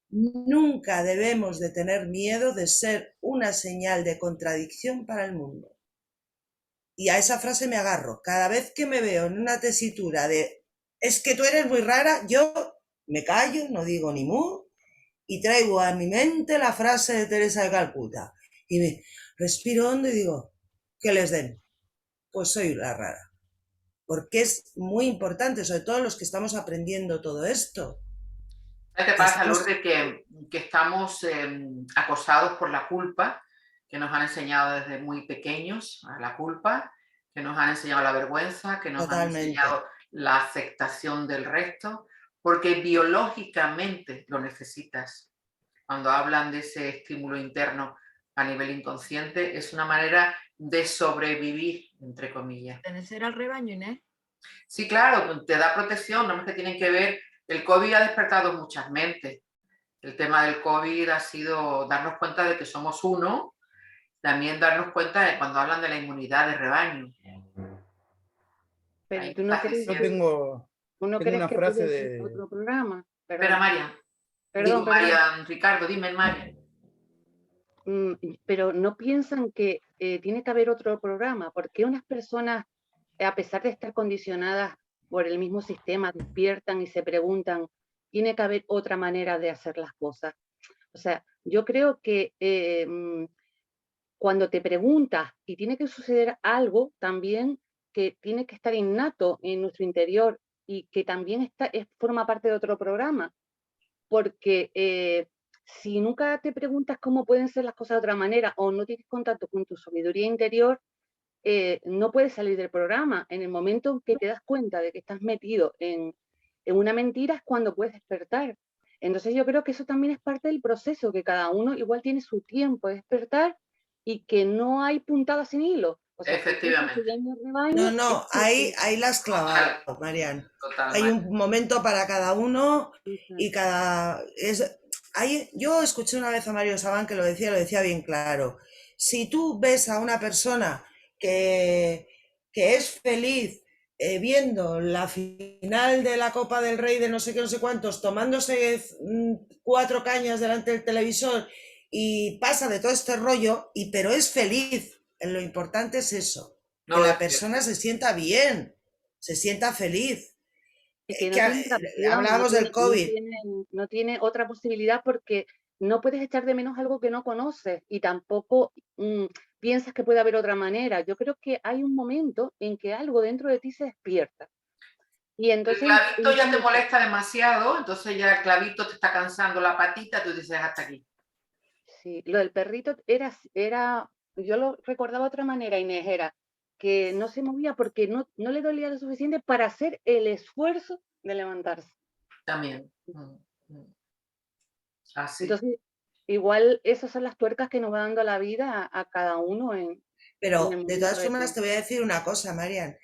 Nunca debemos de tener miedo de ser una señal de contradicción para el mundo. Y a esa frase me agarro. Cada vez que me veo en una tesitura de es que tú eres muy rara, yo me callo, no digo ni mu, y traigo a mi mente la frase de Teresa de Calcuta. Y me respiro hondo y digo, ¿qué les den? Pues soy la rara. Porque es muy importante, sobre todo los que estamos aprendiendo todo esto. ¿Qué te pasa, Lourdes? Que estamos acosados por la culpa, que nos han enseñado desde muy pequeños a la culpa, que nos han enseñado la vergüenza, que nos han enseñado la aceptación del resto, porque biológicamente lo necesitas. Cuando hablan de ese estímulo interno a nivel inconsciente, es una manera de sobrevivir, entre comillas. Pertenecer al rebaño, Inés. Sí, claro, te da protección, no es que tienen que ver. El COVID ha despertado muchas mentes. El tema del COVID ha sido darnos cuenta de que somos uno también darnos cuenta de cuando hablan de la inmunidad de rebaño. Pero Ahí tú no estás crees, Yo diciendo. tú no tengo crees una que frase puede ser de... otro programa. Espera, Perdón, María. perdón, Digo, perdón. María, Ricardo, dime, María. Pero no piensan que tiene que haber otro programa, porque unas personas, a pesar de estar condicionadas por el mismo sistema, despiertan y se preguntan, tiene que haber otra manera de hacer las cosas. O sea, yo creo que cuando te preguntas y tiene que suceder algo también que tiene que estar innato en nuestro interior y que también forma parte de otro programa, porque si nunca te preguntas cómo pueden ser las cosas de otra manera o no tienes contacto con tu sabiduría interior, no puedes salir del programa. En el momento en que te das cuenta de que estás metido en una mentira es cuando puedes despertar. Entonces yo creo que eso también es parte del proceso, que cada uno igual tiene su tiempo de despertar y que no hay puntadas sin hilo. O sea, Efectivamente. No, no, ahí la has clavado, Marian. Total, Hay María. un momento para cada uno y yo escuché una vez a Mario Sabán que lo decía bien claro. Si tú ves a una persona que es feliz viendo la final de la Copa del Rey de no sé qué, no sé cuántos, tomándose 4 cañas delante del televisor y pasa de todo este rollo, pero es feliz, lo importante es eso, No que lo la despierta. persona se sienta bien, se sienta feliz. Y que no tiene otra opción, Hablábamos del COVID. no tiene otra posibilidad porque no puedes echar de menos algo que no conoces y tampoco piensas que puede haber otra manera. Yo creo que hay un momento en que algo dentro de ti se despierta. Y El entonces, clavito ya te molesta demasiado, entonces ya el clavito te está cansando la patita, tú dices hasta aquí. sí, lo del perrito era, yo lo recordaba de otra manera, Inés, era que no se movía porque no le dolía lo suficiente para hacer el esfuerzo de levantarse. También. Así. Entonces, igual esas son las tuercas que nos va dando la vida a cada uno en Pero el de momento todas formas te voy a decir una cosa, Marian.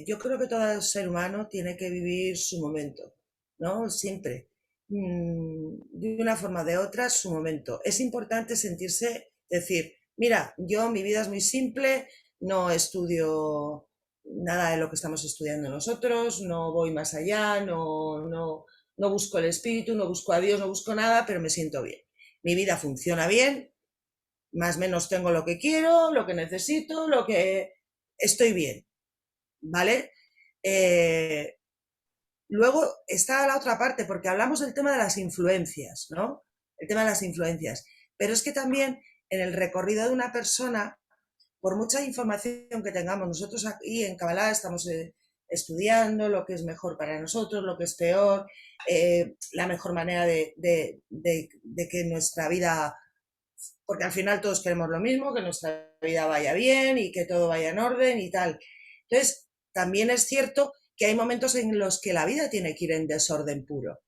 Yo creo que todo ser humano tiene que vivir su momento, ¿no? Siempre. De una forma o de otra, su momento. Es importante sentirse, decir, mira, mi vida es muy simple, no estudio nada de lo que estamos estudiando nosotros, no voy más allá, no busco el espíritu, no busco a Dios, no busco nada, pero me siento bien. Mi vida funciona bien, más o menos tengo lo que quiero, lo que necesito, lo que estoy bien, ¿vale? Luego está la otra parte, porque hablamos del tema de las influencias, ¿no? El tema de las influencias. Pero es que también en el recorrido de una persona, por mucha información que tengamos, nosotros aquí en Kabbalah estamos estudiando lo que es mejor para nosotros, lo que es peor, la mejor manera de que nuestra vida, porque al final todos queremos lo mismo, que nuestra vida vaya bien y que todo vaya en orden y tal. Entonces, también es cierto que hay momentos en los que la vida tiene que ir en desorden puro.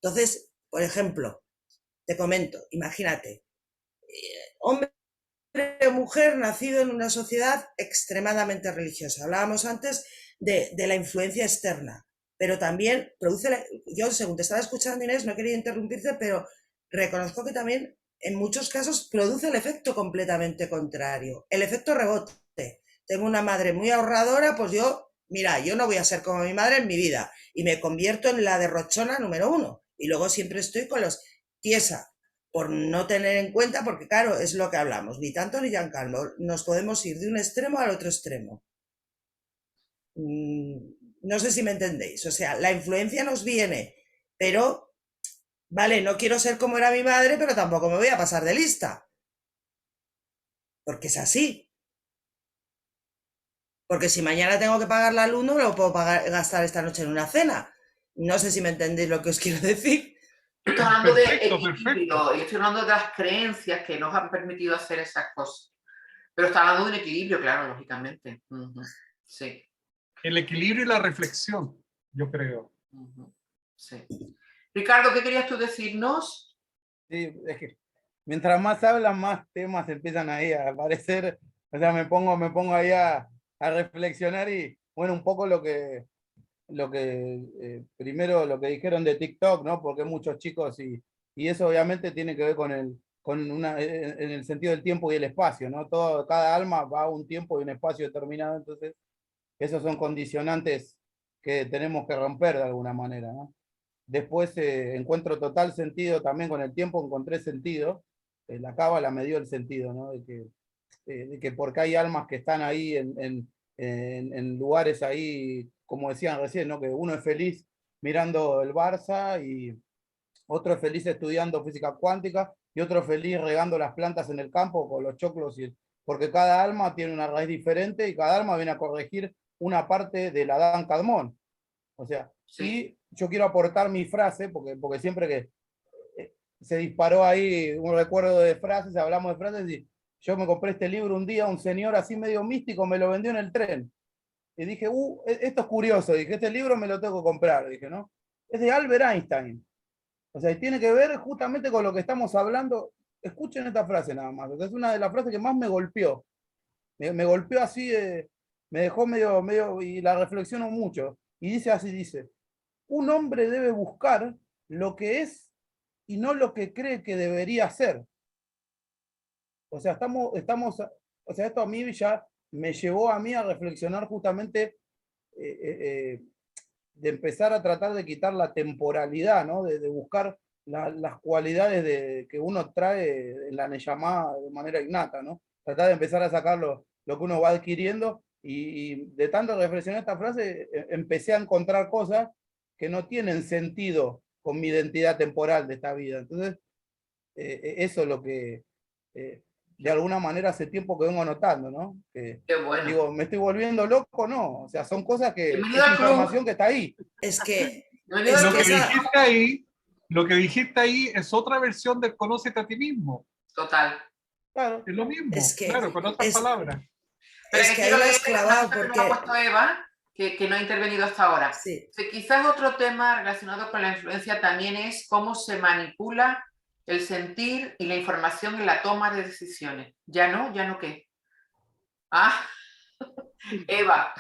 Entonces, por ejemplo, te comento, imagínate, hombre o mujer nacido en una sociedad extremadamente religiosa. Hablábamos antes de la influencia externa, pero también yo según te estaba escuchando, Inés, no quería interrumpirte, pero reconozco que también en muchos casos produce el efecto completamente contrario, el efecto rebote. Tengo una madre muy ahorradora, pues yo no voy a ser como mi madre en mi vida y me convierto en la derrochona número 1 y luego siempre estoy con los tiesa, por no tener en cuenta, porque claro, es lo que hablamos, ni tanto ni tan calmo, nos podemos ir de un extremo al otro extremo. No sé si me entendéis, o sea, la influencia nos viene, pero, vale, no quiero ser como era mi madre, pero tampoco me voy a pasar de lista, porque es así. Porque si mañana tengo que pagar la luz, no me lo puedo gastar esta noche en una cena. No sé si me entendéis lo que os quiero decir. Estoy hablando de Perfecto, equilibrio, y estoy hablando de las creencias que nos han permitido hacer esas cosas. Pero está hablando de un equilibrio, claro, lógicamente. Sí. El equilibrio y la reflexión, yo creo. Sí. Ricardo, ¿qué querías tú decirnos? Sí, es que mientras más hablan, más temas empiezan ahí a aparecer. O sea, me pongo ahí a reflexionar y, bueno, un poco lo que primero lo que dijeron de TikTok, ¿no? Porque muchos chicos y eso obviamente tiene que ver con en el sentido del tiempo y el espacio, ¿no? Cada alma va a un tiempo y un espacio determinado, entonces esos son condicionantes que tenemos que romper de alguna manera, ¿no? Después encuentro total sentido también con el tiempo, encontré sentido, la cábala me dio el sentido, ¿no? De que porque hay almas que están ahí en lugares ahí, como decían recién, ¿no? Que uno es feliz mirando el Barça y otro es feliz estudiando física cuántica y otro es feliz regando las plantas en el campo con los choclos, porque cada alma tiene una raíz diferente y cada alma viene a corregir una parte del Adán Kadmón. O sea, y yo quiero aportar mi frase, porque siempre que se disparó ahí un recuerdo de frases, hablamos de frases, y yo me compré este libro un día, un señor así medio místico me lo vendió en el tren. Y dije, esto es curioso, dije, este libro me lo tengo que comprar, dije, ¿no? Es de Albert Einstein. O sea, y tiene que ver justamente con lo que estamos hablando. Escuchen esta frase nada más, porque es una de las frases que más me golpeó. Me golpeó así, me dejó medio, y la reflexiono mucho. Y dice así, dice, un hombre debe buscar lo que es y no lo que cree que debería ser. O sea, o sea, esto a mí ya me llevó a mí a reflexionar justamente de empezar a tratar de quitar la temporalidad, ¿no? De buscar las cualidades que uno trae en la Neyamá de manera innata, ¿no? Tratar de empezar a sacar lo que uno va adquiriendo y de tanto reflexionar esta frase, empecé a encontrar cosas que no tienen sentido con mi identidad temporal de esta vida. Entonces, eso es lo que de alguna manera hace tiempo que vengo notando, ¿no? Qué bueno. Digo, ¿me estoy volviendo loco? No, o sea, son cosas que, es Bienvenido al club. información que está ahí. Es que Bienvenido Lo al que club. dijiste ahí, lo que dijiste ahí es otra versión del conócete a ti mismo. Total. Claro. Es lo mismo, Es que claro, con otras palabras. Pero es que que quiero ahí lo leer has clavado una cosa que porque... me ha puesto Eva, que no ha intervenido hasta ahora. Sí. Que quizás otro tema relacionado con la influencia también es cómo se manipula el sentir y la información en la toma de decisiones. ¿Ya no qué? Ah, Eva,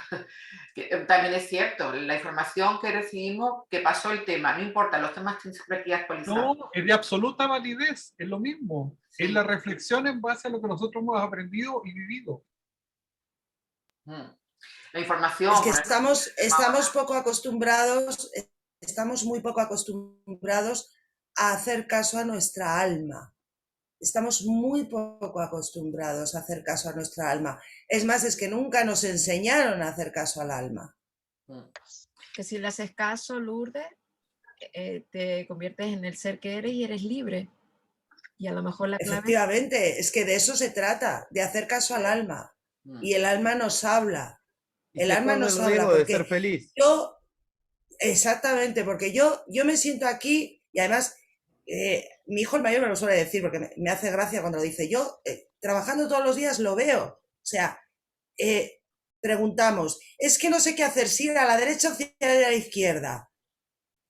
que también es cierto, la información que recibimos, que pasó el tema, no importa, los temas tienen siempre que ir actualizados. No, es de absoluta validez, es lo mismo. Sí. Es la reflexión en base a lo que nosotros hemos aprendido y vivido. La información. Es que estamos poco acostumbrados, estamos muy poco acostumbrados a hacer caso a nuestra alma. Estamos muy poco acostumbrados a hacer caso a nuestra alma. Es más, es que nunca nos enseñaron a hacer caso al alma. Que si le haces caso, Lourdes, te conviertes en el ser que eres y eres libre. Y a lo mejor la clave... Efectivamente, es que de eso se trata, de hacer caso al alma. Y el alma nos habla. El alma nos habla de ser feliz. Yo, exactamente, porque yo me siento aquí y además mi hijo el mayor me lo suele decir porque me hace gracia cuando lo dice. Yo trabajando todos los días lo veo. O sea, preguntamos, es que no sé qué hacer, si ir a la derecha o si ir a la izquierda.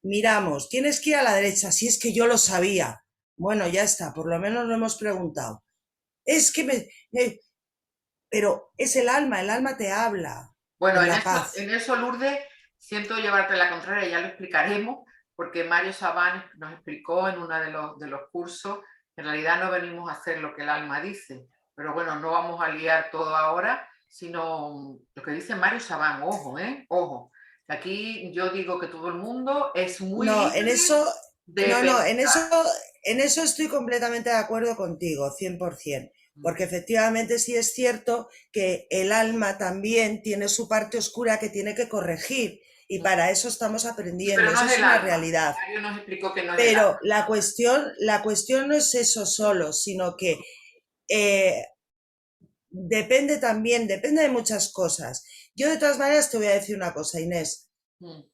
Miramos, tienes que ir a la derecha, si es que yo lo sabía. Bueno, ya está, por lo menos lo hemos preguntado. Es que pero es el alma te habla. Bueno, en eso, Lourdes, siento llevarte la contraria, ya lo explicaremos, porque Mario Sabán nos explicó en uno de los cursos, en realidad no venimos a hacer lo que el alma dice, pero bueno, no vamos a liar todo ahora, sino lo que dice Mario Sabán, ojo, ojo. Aquí yo digo que todo el mundo es muy libre en eso estoy completamente de acuerdo contigo, 100%. Porque efectivamente sí es cierto que el alma también tiene su parte oscura que tiene que corregir y para eso estamos aprendiendo, eso es una realidad. Nos explicó que no es pero la cuestión no es eso solo, sino que depende de muchas cosas. Yo de todas maneras te voy a decir una cosa, Inés. O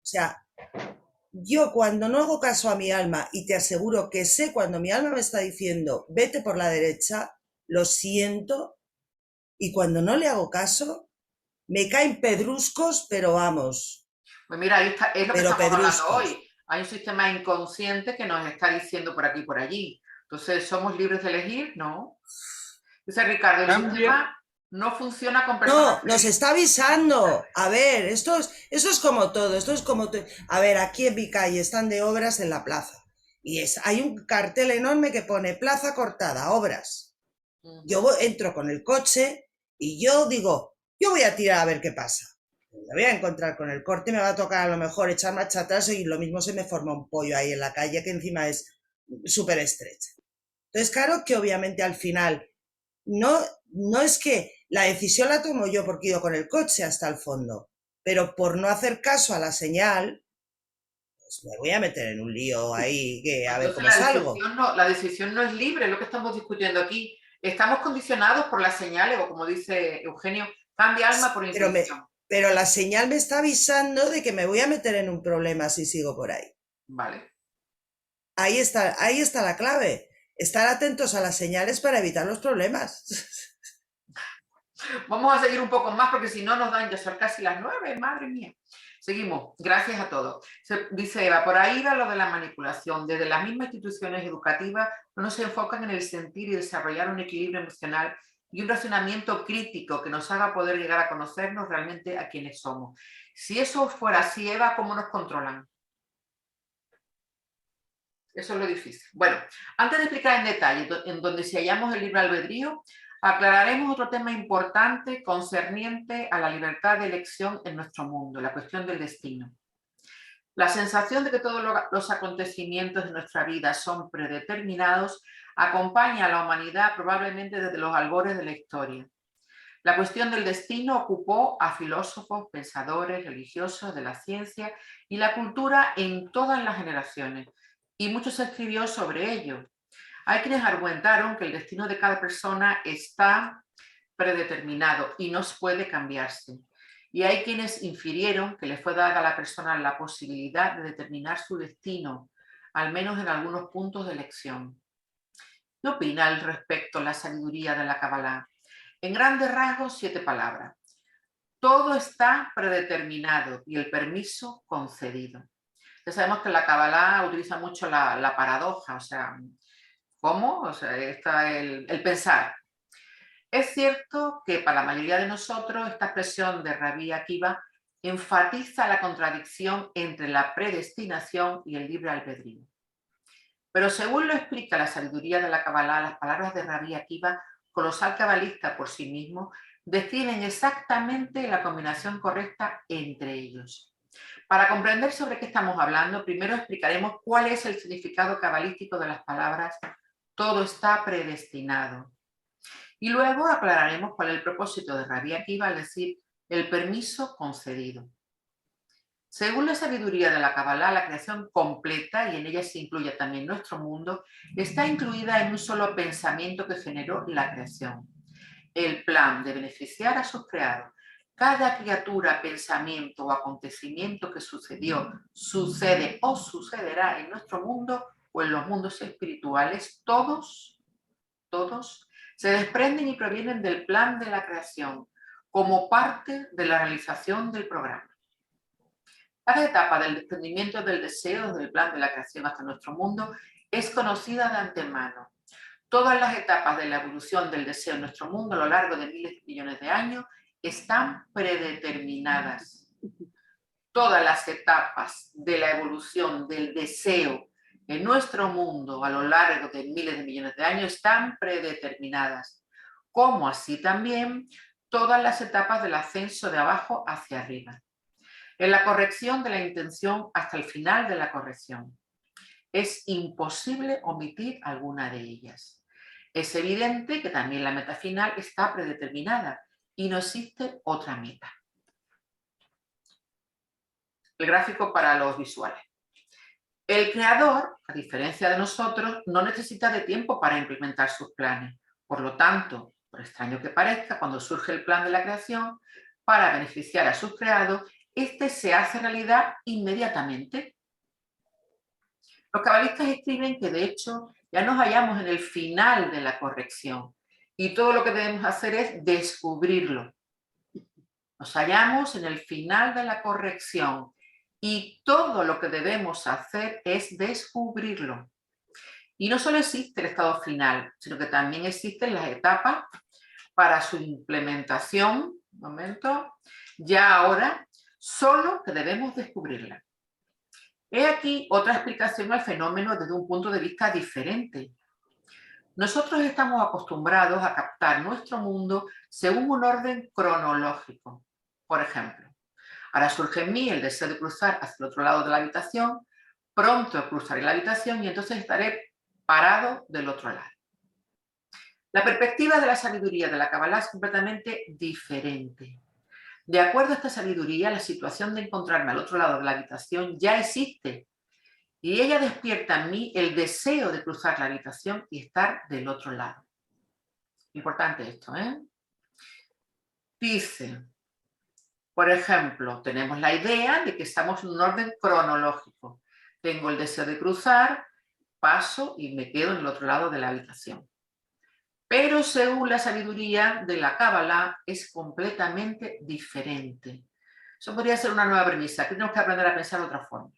sea, yo cuando no hago caso a mi alma y te aseguro que sé cuando mi alma me está diciendo vete por la derecha, lo siento, y cuando no le hago caso, me caen pedruscos, pero vamos. Pues mira, ahí está, es lo que estamos hablando hoy. Hay un sistema inconsciente que nos está diciendo por aquí y por allí. Entonces, ¿somos libres de elegir? No. Dice Ricardo, el sistema no funciona con personas... No, nos está avisando. A ver, eso es como todo. Esto es como... A ver, aquí en mi calle están de obras en la plaza. y hay un cartel enorme que pone plaza cortada, obras. Yo entro con el coche y yo digo, yo voy a tirar a ver qué pasa. Me voy a encontrar con el corte, me va a tocar a lo mejor echar marcha atrás y lo mismo se me forma un pollo ahí en la calle que encima es súper estrecha. Entonces, claro que obviamente al final no es que la decisión la tomo yo porque he ido con el coche hasta el fondo, pero por no hacer caso a la señal, pues me voy a meter en un lío ahí que a ver cómo salgo. La decisión no es libre, es lo que estamos discutiendo aquí. Estamos condicionados por las señales, o como dice Eugenio, cambia alma por intuición. Pero la señal me está avisando de que me voy a meter en un problema si sigo por ahí. Vale. Ahí está la clave. Estar atentos a las señales para evitar los problemas. Vamos a seguir un poco más porque si no nos dan, ya son casi las 9, madre mía. Seguimos, gracias a todos. Dice Eva, por ahí va lo de la manipulación. Desde las mismas instituciones educativas no se enfocan en el sentir y desarrollar un equilibrio emocional y un razonamiento crítico que nos haga poder llegar a conocernos realmente a quienes somos. Si eso fuera así, Eva, ¿cómo nos controlan? Eso es lo difícil. Bueno, antes de explicar en detalle en donde si hallamos el libre albedrío, aclararemos otro tema importante concerniente a la libertad de elección en nuestro mundo, la cuestión del destino. La sensación de que todos los acontecimientos de nuestra vida son predeterminados acompaña a la humanidad probablemente desde los albores de la historia. La cuestión del destino ocupó a filósofos, pensadores, religiosos de la ciencia y la cultura en todas las generaciones, y mucho se escribió sobre ello. Hay quienes argumentaron que el destino de cada persona está predeterminado y no puede cambiarse. Y hay quienes infirieron que le fue dada a la persona la posibilidad de determinar su destino, al menos en algunos puntos de elección. ¿Qué opina al respecto la sabiduría de la Kabbalah? En grandes rasgos, 7 palabras. Todo está predeterminado y el permiso concedido. Ya sabemos que la Kabbalah utiliza mucho la paradoja, o sea, ¿cómo? O sea, está el pensar. Es cierto que para la mayoría de nosotros esta expresión de Rabbi Akiva enfatiza la contradicción entre la predestinación y el libre albedrío. Pero según lo explica la sabiduría de la Kabbalah, las palabras de Rabbi Akiva, colosal cabalista por sí mismo, definen exactamente la combinación correcta entre ellos. Para comprender sobre qué estamos hablando, primero explicaremos cuál es el significado cabalístico de las palabras todo está predestinado. Y luego aclararemos cuál es el propósito de Rabbi Akiva al decir el permiso concedido. Según la sabiduría de la Kabbalah, la creación completa, y en ella se incluye también nuestro mundo, está incluida en un solo pensamiento que generó la creación. El plan de beneficiar a sus creados. Cada criatura, pensamiento o acontecimiento que sucedió, sucede o sucederá en nuestro mundo o en los mundos espirituales, todos se desprenden y provienen del plan de la creación como parte de la realización del programa. Cada etapa del desprendimiento del deseo del plan de la creación hasta nuestro mundo es conocida de antemano. Todas las etapas de la evolución del deseo en nuestro mundo a lo largo de miles de millones de años están predeterminadas. Todas las etapas de la evolución del deseo en nuestro mundo a lo largo de miles de millones de años están predeterminadas, como así también todas las etapas del ascenso de abajo hacia arriba. En la corrección de la intención hasta el final de la corrección. Es imposible omitir alguna de ellas. Es evidente que también la meta final está predeterminada y no existe otra meta. El gráfico para los visuales. El creador, a diferencia de nosotros, no necesita de tiempo para implementar sus planes. Por lo tanto, por extraño que parezca, cuando surge el plan de la creación, para beneficiar a sus creados, este se hace realidad inmediatamente. Los cabalistas escriben que, de hecho, ya nos hallamos en el final de la corrección y todo lo que debemos hacer es descubrirlo. Nos hallamos en el final de la corrección y todo lo que debemos hacer es descubrirlo. Y no solo existe el estado final, sino que también existen las etapas para su implementación. Un momento. Ya ahora, solo que debemos descubrirla. He aquí otra explicación al fenómeno desde un punto de vista diferente. Nosotros estamos acostumbrados a captar nuestro mundo según un orden cronológico. Por ejemplo, ahora surge en mí el deseo de cruzar hacia el otro lado de la habitación, pronto cruzaré la habitación y entonces estaré parado del otro lado. La perspectiva de la sabiduría de la Kabbalah es completamente diferente. De acuerdo a esta sabiduría, la situación de encontrarme al otro lado de la habitación ya existe y ella despierta en mí el deseo de cruzar la habitación y estar del otro lado. Importante esto, ¿eh? Dice, por ejemplo, tenemos la idea de que estamos en un orden cronológico. Tengo el deseo de cruzar, paso y me quedo en el otro lado de la habitación. Pero según la sabiduría de la Kabbalah es completamente diferente. Eso podría ser una nueva premisa. Tenemos que aprender a pensar de otra forma.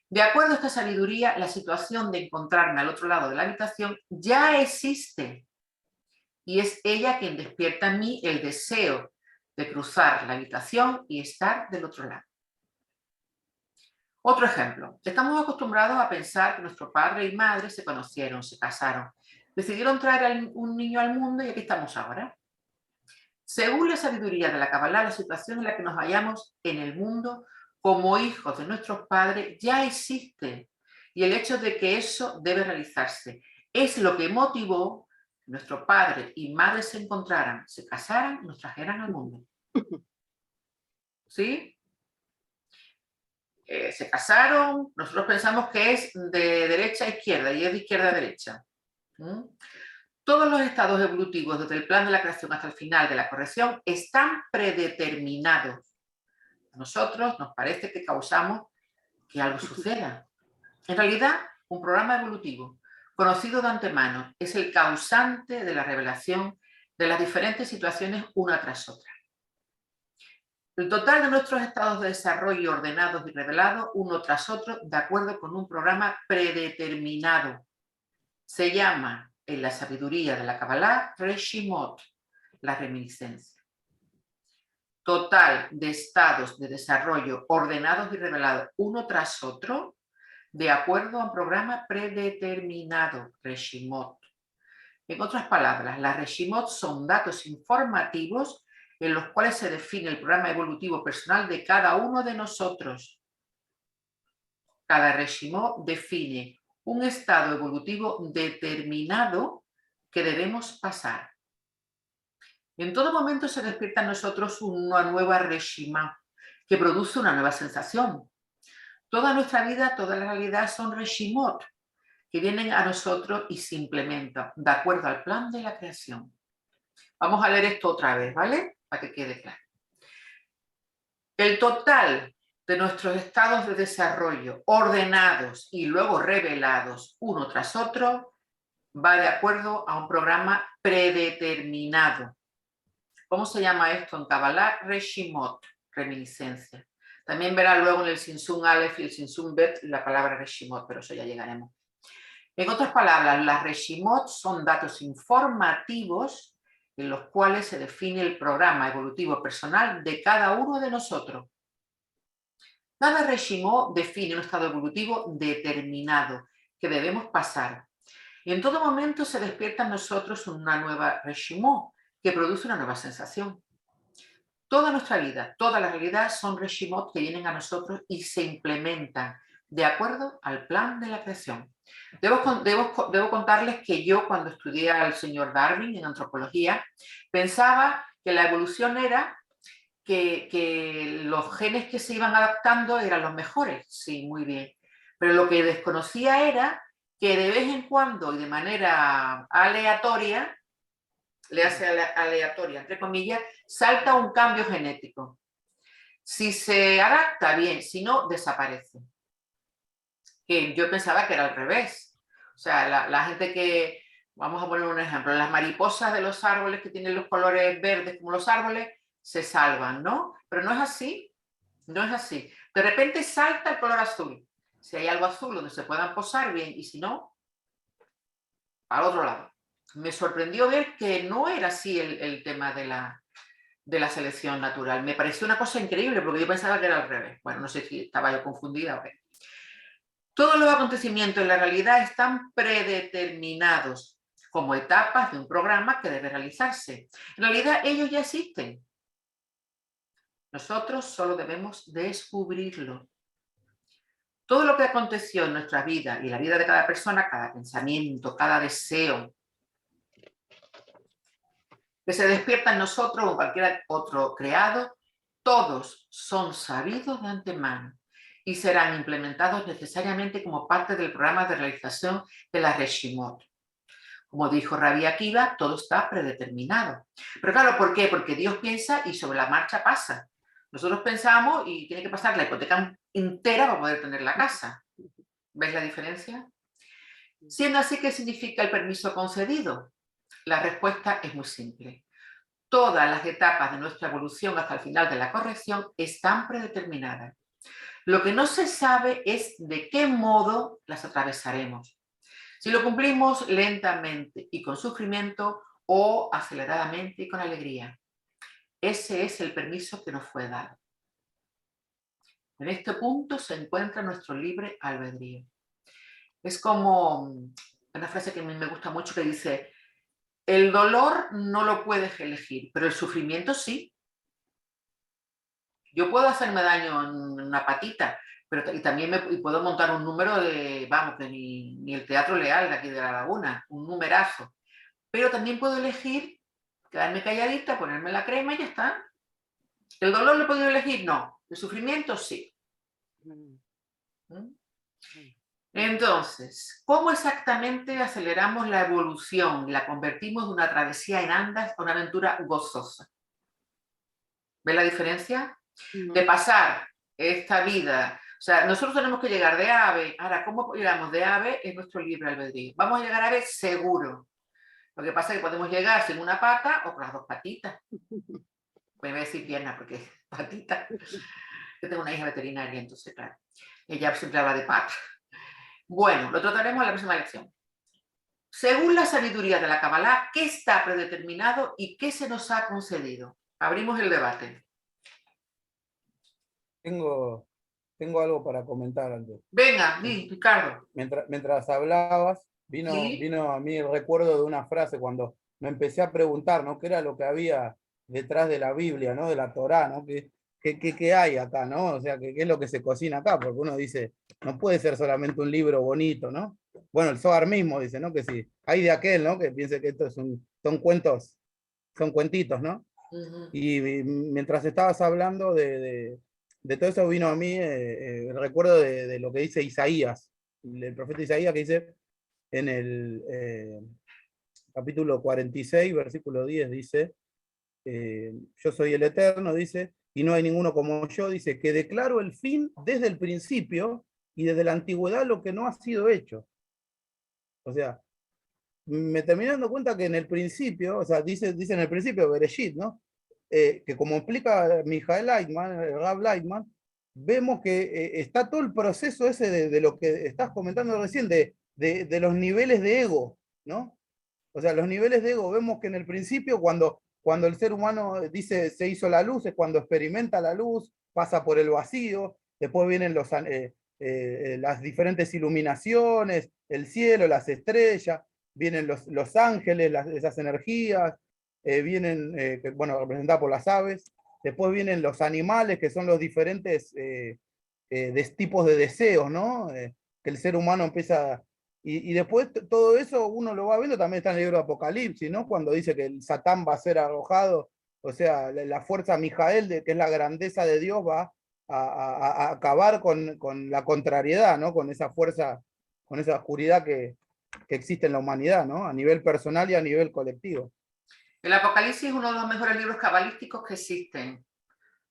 De acuerdo a esta sabiduría, la situación de encontrarme al otro lado de la habitación ya existe. Y es ella quien despierta en mí el deseo de cruzar la habitación y estar del otro lado. Otro ejemplo. Estamos acostumbrados a pensar que nuestro padre y madre se conocieron, se casaron, decidieron traer un niño al mundo y aquí estamos ahora. Según la sabiduría de la Kabbalah, la situación en la que nos hallamos en el mundo como hijos de nuestros padres ya existe y el hecho de que eso debe realizarse es lo que motivó que nuestro padre y madre se encontraran, se casaran y nos trajeran al mundo. ¿Sí? Se casaron, nosotros pensamos que es de derecha a izquierda y es de izquierda a derecha. Todos los estados evolutivos desde el plan de la creación hasta el final de la corrección están predeterminados. A nosotros nos parece que causamos que algo suceda. En realidad, un programa evolutivo conocido de antemano es el causante de la revelación de las diferentes situaciones una tras otra. El total de nuestros estados de desarrollo ordenados y revelados uno tras otro de acuerdo con un programa predeterminado. Se llama en la sabiduría de la Kabbalah Reshimot, la reminiscencia. Total de estados de desarrollo ordenados y revelados uno tras otro de acuerdo a un programa predeterminado, Reshimot. En otras palabras, las Reshimot son datos informativos en los cuales se define el programa evolutivo personal de cada uno de nosotros. Cada Reshimot define un estado evolutivo determinado que debemos pasar. En todo momento se despierta en nosotros una nueva Reshimá que produce una nueva sensación. Toda nuestra vida, toda la realidad son Reshimot que vienen a nosotros y se implementan de acuerdo al plan de la creación. Vamos a leer esto otra vez, ¿vale? Para que quede claro. El total de nuestros estados de desarrollo ordenados y luego revelados uno tras otro va de acuerdo a un programa predeterminado. ¿Cómo se llama esto en Kabbalah? Reshimot, reminiscencia. También verá luego en el Sinsun Aleph y el Sinsun Bet la palabra Reshimot, pero eso ya llegaremos. En otras palabras, las Reshimot son datos informativos en los cuales se define el programa evolutivo personal de cada uno de nosotros. Cada Reshimot define un estado evolutivo determinado que debemos pasar. Y en todo momento se despierta en nosotros una nueva Reshimot que produce una nueva sensación. Toda nuestra vida, toda la realidad son Reshimot que vienen a nosotros y se implementan de acuerdo al plan de la creación. Debo contarles que yo cuando estudié al señor Darwin en antropología pensaba que la evolución era que los genes que se iban adaptando eran los mejores. Sí, muy bien. Pero lo que desconocía era que de vez en cuando y de manera aleatoria, le hace aleatoria, entre comillas, salta un cambio genético. Si se adapta, bien, si no, desaparece. Que yo pensaba que era al revés. O sea, la gente que, vamos a poner un ejemplo, las mariposas de los árboles que tienen los colores verdes como los árboles, se salvan, ¿no? Pero no es así, no es así. De repente salta el color azul. Si hay algo azul donde se puedan posar, bien, y si no, al otro lado. Me sorprendió ver que no era así el tema de la selección natural. Me pareció una cosa increíble porque yo pensaba que era al revés. Bueno, no sé si estaba yo confundida o qué. Todos los acontecimientos en la realidad están predeterminados como etapas de un programa que debe realizarse. En realidad ellos ya existen. Nosotros solo debemos descubrirlo. Todo lo que aconteció en nuestra vida y la vida de cada persona, cada pensamiento, cada deseo, que se despierta en nosotros o en cualquier otro creado, todos son sabidos de antemano y serán implementados necesariamente como parte del programa de realización de la Reshimot. Como dijo Rabbi Akiva, todo está predeterminado. Pero claro, ¿por qué? Porque Dios piensa y sobre la marcha pasa. Nosotros pensamos y tiene que pasar la hipoteca entera para poder tener la casa. ¿Ves la diferencia? Siendo así, ¿qué significa el permiso concedido? La respuesta es muy simple. Todas las etapas de nuestra evolución hasta el final de la corrección están predeterminadas. Lo que no se sabe es de qué modo las atravesaremos. Si lo cumplimos lentamente y con sufrimiento o aceleradamente y con alegría. Ese es el permiso que nos fue dado. En este punto se encuentra nuestro libre albedrío. Es como una frase que a mí me gusta mucho que dice: el dolor no lo puedes elegir, pero el sufrimiento sí. Yo puedo hacerme daño en una patita, pero y también puedo montar un número de, vamos, que ni el Teatro Leal de aquí de La Laguna, un numerazo. Pero también puedo elegir quedarme calladita, ponerme la crema y ya está. ¿El dolor lo he podido elegir? No. ¿El sufrimiento? Sí. Entonces, ¿cómo exactamente aceleramos la evolución y la convertimos de una travesía en andas a una aventura gozosa? ¿Ves la diferencia? De pasar esta vida, o sea, nosotros tenemos que llegar de ave. Ahora, ¿cómo llegamos de ave? Es nuestro libre albedrío. Vamos a llegar a ave seguro. Lo que pasa es que podemos llegar sin una pata o con las dos patitas. Voy a decir pierna porque patita. Yo tengo una hija veterinaria, entonces, claro, ella siempre habla de pata. Bueno, lo trataremos en la próxima lección. Según la sabiduría de la Kabbalah, ¿qué está predeterminado y qué se nos ha concedido? Abrimos el debate. Tengo algo para comentar antes. Venga, Ricardo. Mientras hablabas, vino a mí el recuerdo de una frase cuando me empecé a preguntar, ¿no? ¿Qué era lo que había detrás de la Biblia, ¿no? De la Torá, ¿no? ¿Qué hay acá, ¿no? O sea, ¿qué es lo que se cocina acá? Porque uno dice, no puede ser solamente un libro bonito, ¿no? Bueno, el Zohar mismo dice, ¿no? Que si hay de aquel, ¿no? Que piense que esto son cuentos, son cuentitos, ¿no? Y mientras estabas hablando de todo eso vino a mí el recuerdo de lo que dice Isaías, el profeta Isaías, que dice en el capítulo 46, versículo 10, dice, yo soy el Eterno, dice, y no hay ninguno como yo, dice, que declaro el fin desde el principio y desde la antigüedad lo que no ha sido hecho. O sea, me terminé dando cuenta que en el principio, o sea, dice en el principio, Bereshit, ¿no? Que como explica Michael Leitman, el Rav Leitman, vemos que está todo el proceso ese de lo que estás comentando recién, de los niveles de ego, ¿no? O sea, los niveles de ego, vemos que en el principio, cuando el ser humano dice se hizo la luz, es cuando experimenta la luz, pasa por el vacío, después vienen las diferentes iluminaciones, el cielo, las estrellas, vienen los ángeles, esas energías, vienen, bueno, representadas por las aves, después vienen los animales, que son los diferentes tipos de deseos, ¿no? Que el ser humano empieza... Y después todo eso uno lo va viendo, también está en el libro de Apocalipsis, ¿no? Cuando dice que el Satán va a ser arrojado, o sea, la fuerza Mijael, que es la grandeza de Dios, va a acabar con la contrariedad, ¿no? Con esa fuerza, con esa oscuridad que existe en la humanidad, ¿no? A nivel personal y a nivel colectivo. El Apocalipsis es uno de los mejores libros cabalísticos que existen.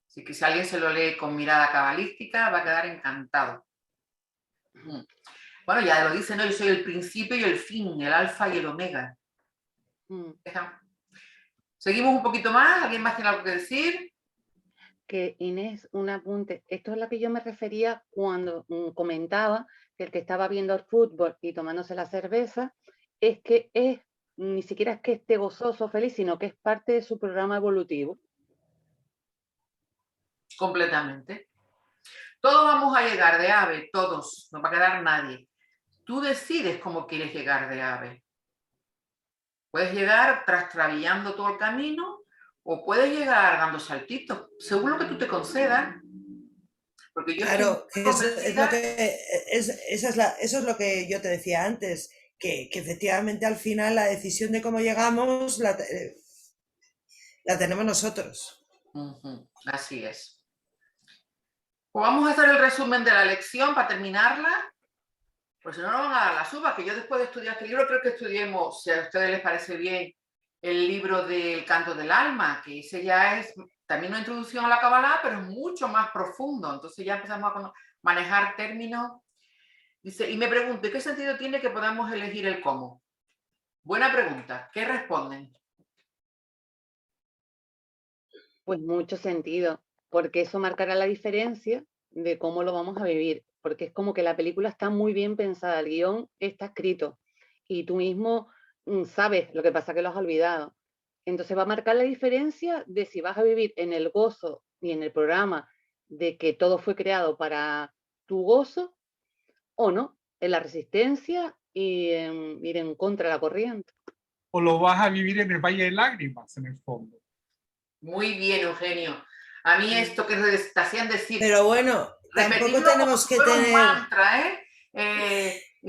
Así que si alguien se lo lee con mirada cabalística, va a quedar encantado. Bueno, ya lo dice, ¿no? Yo soy el principio y el fin, el alfa y el omega. Seguimos un poquito más. ¿Alguien más tiene algo que decir? Que Inés, un apunte. Esto es lo que yo me refería cuando comentaba que el que estaba viendo el fútbol y tomándose la cerveza, es que ni siquiera es que esté gozoso, feliz, sino que es parte de su programa evolutivo. Completamente. Todos vamos a llegar de AVE, todos, no va a quedar nadie. Tú decides cómo quieres llegar de AVE. Puedes llegar trastabillando todo el camino o puedes llegar dando saltitos, según lo que tú te concedas. Porque yo Claro, estoy que eso es lo convencida. que, eso es lo que yo te decía antes, que efectivamente al final la decisión de cómo llegamos la tenemos nosotros. Ujú, así es. Pues vamos a hacer el resumen de la lección para terminarla. Pues si no, no van a dar las uvas, que yo después de estudiar este libro creo que estudiemos, si a ustedes les parece bien, el libro del Canto del Alma, que ese ya es también una introducción a la Kabbalah, pero es mucho más profundo. Entonces ya empezamos a manejar términos. Dice, y me pregunto, ¿qué sentido tiene que podamos elegir el cómo? Buena pregunta. ¿Qué responden? Pues mucho sentido, porque eso marcará la diferencia de cómo lo vamos a vivir, porque es como que la película está muy bien pensada, el guión está escrito y tú mismo sabes, lo que pasa que lo has olvidado. Entonces va a marcar la diferencia de si vas a vivir en el gozo y en el programa de que todo fue creado para tu gozo o no, en la resistencia y en ir en contra de la corriente. O lo vas a vivir en el Valle de Lágrimas, en el fondo. Muy bien, Eugenio. A mí esto que te hacían decir, Pero bueno, tampoco repetirlo como tenemos si que fuera un tener... mantra,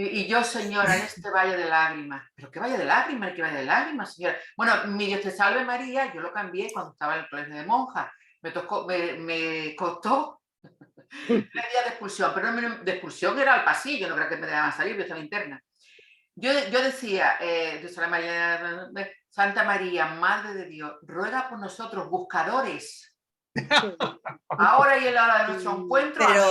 y yo, señora, en este valle de lágrimas. ¿Pero qué valle de lágrimas? ¿Qué valle de lágrimas, señora? Bueno, mi Dios te salve María, yo lo cambié cuando estaba en el colegio de monjas. Me costó 3 días de expulsión, pero no de expulsión era al pasillo, no creo que me dejaban salir, yo estaba interna. Yo decía, Dios salve María, Santa María, Madre de Dios, ruega por nosotros, buscadores, ahora y en la hora de nuestro encuentro. Amén.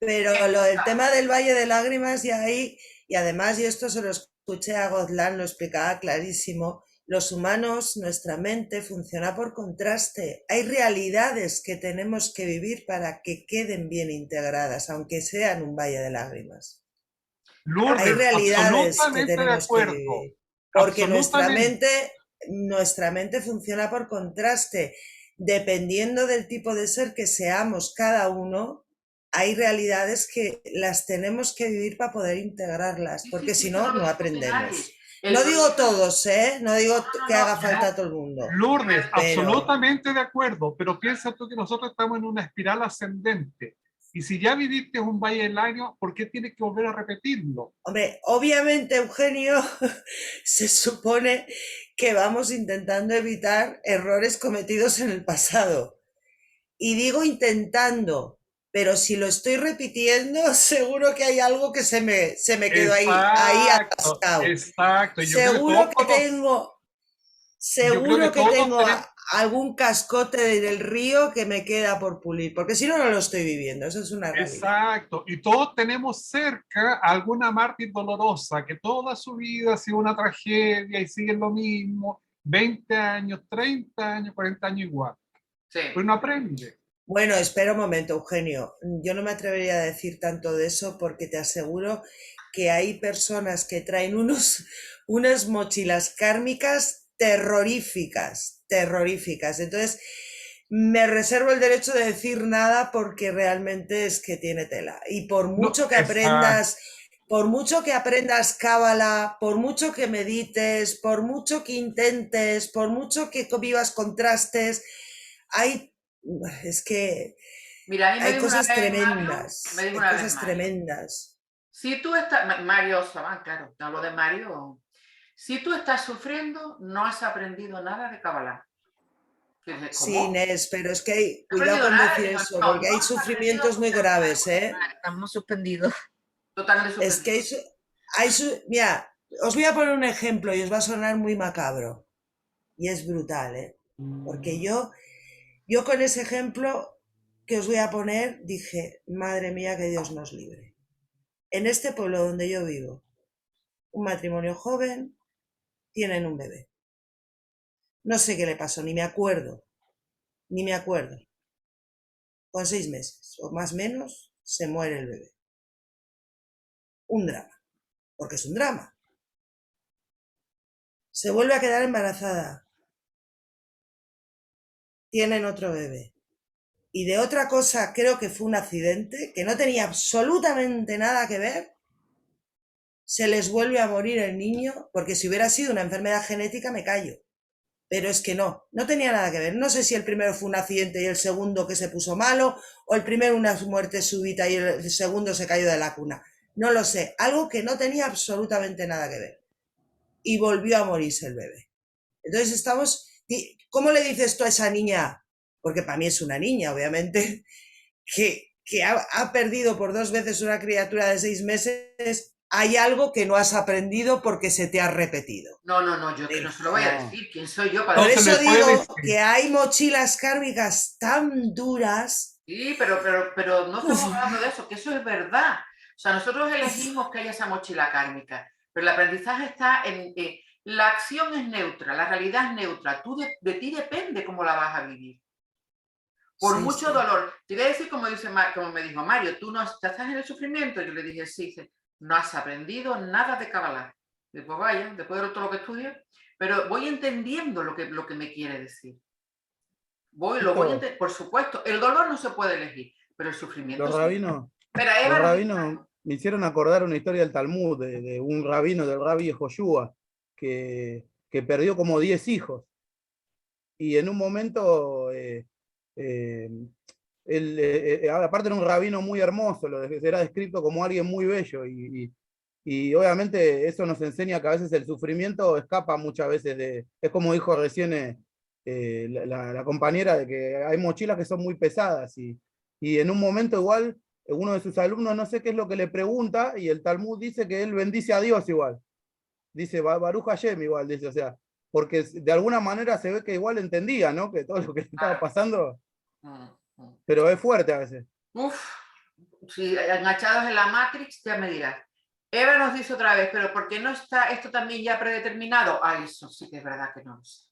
Pero lo del tema del Valle de Lágrimas y ahí, y además, y esto se lo escuché a Gozlán, lo explicaba clarísimo, los humanos, nuestra mente funciona por contraste. Hay realidades que tenemos que vivir para que queden bien integradas, aunque sean un Valle de Lágrimas. Lourdes, Hay realidades que absolutamente de tenemos que acuerdo. vivir, porque Absolutamente. nuestra mente funciona por contraste. Dependiendo del tipo de ser que seamos cada uno, hay realidades que las tenemos que vivir para poder integrarlas, porque si no, no aprendemos. No digo todos, no digo que haga falta a todo el mundo. Lourdes, pero absolutamente de acuerdo, pero piensa tú que nosotros estamos en una espiral ascendente. Y si ya viviste un valle de lágrimas, ¿por qué tienes que volver a repetirlo? Hombre, obviamente, Eugenio, se supone que vamos intentando evitar errores cometidos en el pasado. Y digo intentando, pero si lo estoy repitiendo, seguro que hay algo que se me quedó ahí atascado. Exacto. Seguro que tengo algún cascote del río que me queda por pulir, porque si no, no lo estoy viviendo. Eso es una realidad. Exacto. Y todos tenemos cerca a alguna mártir dolorosa que toda su vida ha sido una tragedia y sigue lo mismo, 20 años, 30 años, 40 años igual. Sí. Pues no aprende. Bueno, espera un momento, Eugenio. Yo no me atrevería a decir tanto de eso porque te aseguro que hay personas que traen unas mochilas kármicas terroríficas. Entonces, me reservo el derecho de decir nada porque realmente es que tiene tela. Y por mucho que aprendas, cábala, por mucho que medites, por mucho que intentes, por mucho que vivas contrastes, es que mira, a mí hay cosas tremendas. Me dijo una vez Mario. Si tú estás, Mario Sabán, claro, te hablo de Mario. Si tú estás sufriendo, no has aprendido nada de Kabbalah. Sí, Inés, pero es que cuidado con decir eso, porque hay sufrimientos muy graves, Estamos suspendidos. Totalmente suspendidos. Es que mira, os voy a poner un ejemplo y os va a sonar muy macabro. Y es brutal, porque yo con ese ejemplo que os voy a poner dije, madre mía, que Dios nos libre. En este pueblo donde yo vivo, un matrimonio joven, tienen un bebé. No sé qué le pasó, ni me acuerdo. Con 6 meses, o más o menos, se muere el bebé. Un drama, porque es un drama. Se vuelve a quedar embarazada. Tienen otro bebé. y de otra cosa creo que fue un accidente, que no tenía absolutamente nada que ver, se les vuelve a morir el niño, porque si hubiera sido una enfermedad genética me callo. Pero es que no tenía nada que ver. No sé si el primero fue un accidente y el segundo que se puso malo, o el primero una muerte súbita y el segundo se cayó de la cuna. No lo sé, algo que no tenía absolutamente nada que ver. Y volvió a morirse el bebé. Entonces estamos... ¿Cómo le dices tú a esa niña? Porque para mí es una niña, obviamente, que ha perdido por 2 veces una criatura de 6 meses. Hay algo que no has aprendido porque se te ha repetido. No, yo que no se lo voy a No. decir. ¿Quién soy yo para Por No se decir? eso le puede digo decir. que hay mochilas kármicas tan duras. Sí, pero no estamos Uf. hablando de eso, que eso es verdad. O sea, nosotros elegimos que haya esa mochila kármica, pero el aprendizaje está en que la acción es neutra, la realidad es neutra. De ti depende cómo la vas a vivir. Por Sí, mucho sí. dolor. Te voy a decir como me dijo Mario, ¿tú no estás en el sufrimiento? Yo le dije, sí. Dice, no has aprendido nada de Kabbalah. Digo, pues vaya, después de todo lo que estudio, pero voy entendiendo lo que me quiere decir. Por supuesto, el dolor no se puede elegir, pero el sufrimiento Los sí. rabinos, Pero los Eva nos dice, rabinos me hicieron acordar una historia del Talmud, de un rabino, del rabí Joshua, que perdió como 10 hijos. Y en un momento, aparte era un rabino muy hermoso, era descrito como alguien muy bello. Y obviamente eso nos enseña que a veces el sufrimiento escapa muchas veces es como dijo recién la compañera, de que hay mochilas que son muy pesadas. Y en un momento igual, uno de sus alumnos no sé qué es lo que le pregunta, y el Talmud dice que él bendice a Dios igual. Dice Baruch Hashem igual, dice, o sea, porque de alguna manera se ve que igual entendía, ¿no? Que todo lo que le estaba pasando, pero es fuerte a veces. Uf, si enganchados en la Matrix, ya me dirás. Eva nos dice otra vez, pero ¿por qué no está esto también ya predeterminado? Ah, eso sí que es verdad que no lo sé.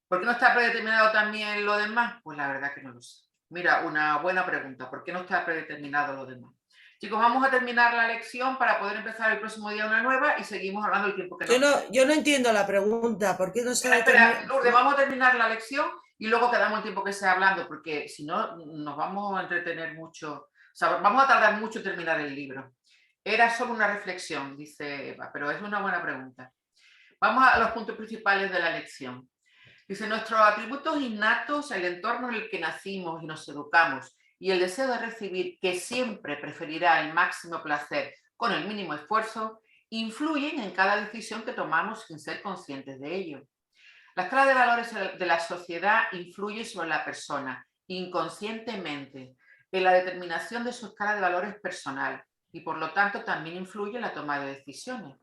¿Por qué no está predeterminado también lo demás? Pues la verdad que no lo sé. Mira, una buena pregunta. ¿Por qué no está predeterminado lo demás? Chicos, vamos a terminar la lección para poder empezar el próximo día una nueva y seguimos hablando del tiempo que nos queda. Yo no entiendo la pregunta. ¿Por qué no está Espera, Lourdes, vamos a terminar la lección y luego quedamos el tiempo que sea hablando, porque si no nos vamos a entretener mucho. O sea, vamos a tardar mucho en terminar el libro. Era solo una reflexión, dice Eva, pero es una buena pregunta. Vamos a los puntos principales de la lección. Dice, nuestros atributos innatos, el entorno en el que nacimos y nos educamos y el deseo de recibir, que siempre preferirá el máximo placer con el mínimo esfuerzo, influyen en cada decisión que tomamos sin ser conscientes de ello. La escala de valores de la sociedad influye sobre la persona inconscientemente en la determinación de su escala de valores personal y por lo tanto también influye en la toma de decisiones.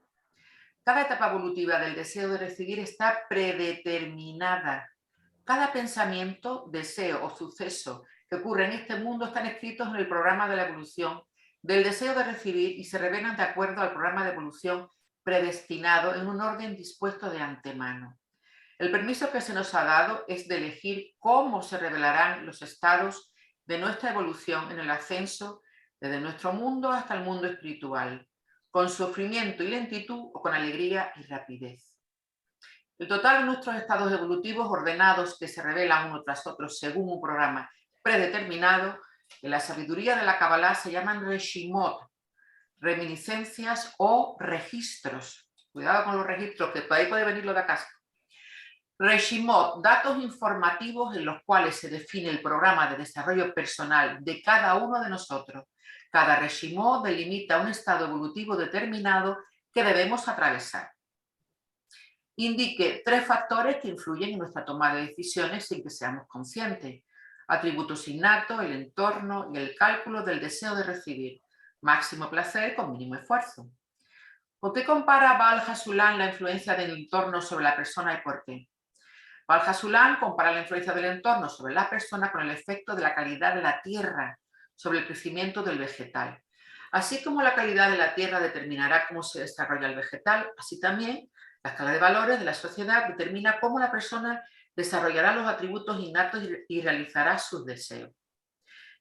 Cada etapa evolutiva del deseo de recibir está predeterminada. Cada pensamiento, deseo o suceso que ocurre en este mundo están escritos en el programa de la evolución del deseo de recibir y se revelan de acuerdo al programa de evolución predestinado en un orden dispuesto de antemano. El permiso que se nos ha dado es de elegir cómo se revelarán los estados de nuestra evolución en el ascenso desde nuestro mundo hasta el mundo espiritual, con sufrimiento y lentitud o con alegría y rapidez. El total de nuestros estados evolutivos ordenados que se revelan uno tras otro según un programa predeterminado, en la sabiduría de la Kabbalah se llaman reshimot, reminiscencias o registros. Cuidado con los registros, que por ahí puede venir lo de acá. Reshimot, datos informativos en los cuales se define el programa de desarrollo personal de cada uno de nosotros. Cada reshimot delimita un estado evolutivo determinado que debemos atravesar. Indique 3 factores que influyen en nuestra toma de decisiones sin que seamos conscientes. Atributos innatos, el entorno y el cálculo del deseo de recibir. Máximo placer con mínimo esfuerzo. ¿Por qué compara Baal Hasulam la influencia del entorno sobre la persona y por qué? Baal Hasulam compara la influencia del entorno sobre la persona con el efecto de la calidad de la tierra sobre el crecimiento del vegetal. Así como la calidad de la tierra determinará cómo se desarrolla el vegetal, así también la escala de valores de la sociedad determina cómo la persona desarrollará los atributos innatos y realizará sus deseos.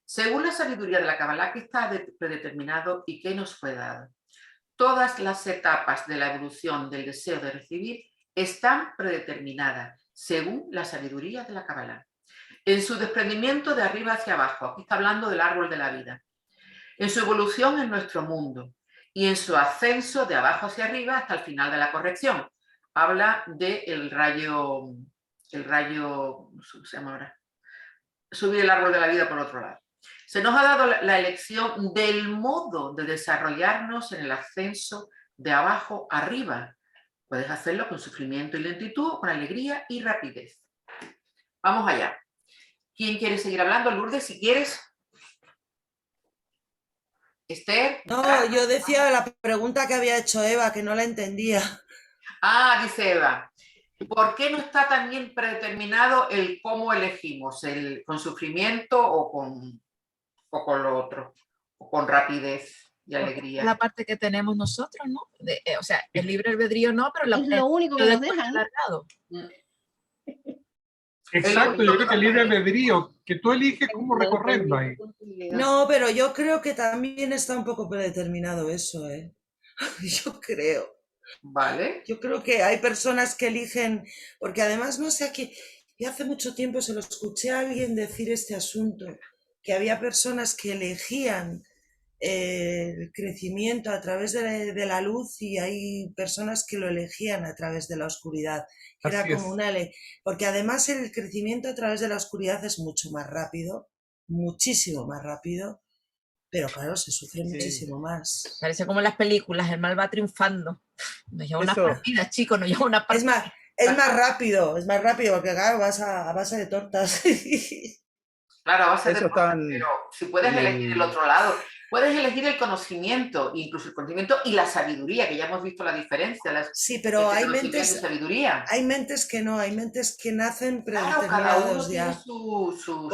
Según la sabiduría de la Kabbalah, que está predeterminado y que nos fue dado. Todas las etapas de la evolución del deseo de recibir están predeterminadas según la sabiduría de la Kabbalah. en su desprendimiento de arriba hacia abajo, aquí está hablando del árbol de la vida, en su evolución en nuestro mundo y en su ascenso de abajo hacia arriba hasta el final de la corrección. Habla del rayo, ¿cómo se llama ahora? Subir el árbol de la vida por otro lado. Se nos ha dado la elección del modo de desarrollarnos en el ascenso de abajo arriba. Puedes hacerlo con sufrimiento y lentitud, con alegría y rapidez. Vamos allá. ¿Quién quiere seguir hablando? Lourdes, si quieres. Esther. No, yo decía la pregunta que había hecho Eva, que no la entendía. Ah, dice Eva. ¿Por qué no está tan bien predeterminado el cómo elegimos? ¿Con sufrimiento o con lo otro? ¿O con rapidez y alegría? La parte que tenemos nosotros, ¿no? O sea, el libre albedrío no, pero Es lo único que nos dejan, ¿no? alargado. Exacto, yo creo que el libre albedrío, que tú eliges cómo recorrerlo ahí. No, pero yo creo que también está un poco predeterminado eso, ¿eh? Yo creo. Vale. Yo creo que hay personas que eligen, porque además no sé aquí, yo hace mucho tiempo se lo escuché a alguien decir este asunto, que había personas que elegían el crecimiento a través de la luz y hay personas que lo elegían a través de la oscuridad. Que era como una ley. Porque además el crecimiento a través de la oscuridad es mucho más rápido, muchísimo más rápido, pero claro, se sufre muchísimo más. Parece como en las películas, el mal va triunfando. Nos lleva unas Eso. partidas, chicos, nos lleva una partida. Es más rápido, porque claro, vas a base de tortas. Claro, a base de Eso tortas, tan- pero si puedes elegir el otro lado, puedes elegir el conocimiento, incluso el conocimiento y la sabiduría, que ya hemos visto la diferencia. Sí, pero hay conocimiento y mentes, sabiduría. hay mentes que no, hay mentes que nacen Claro, cada uno predeterminados tiene ya.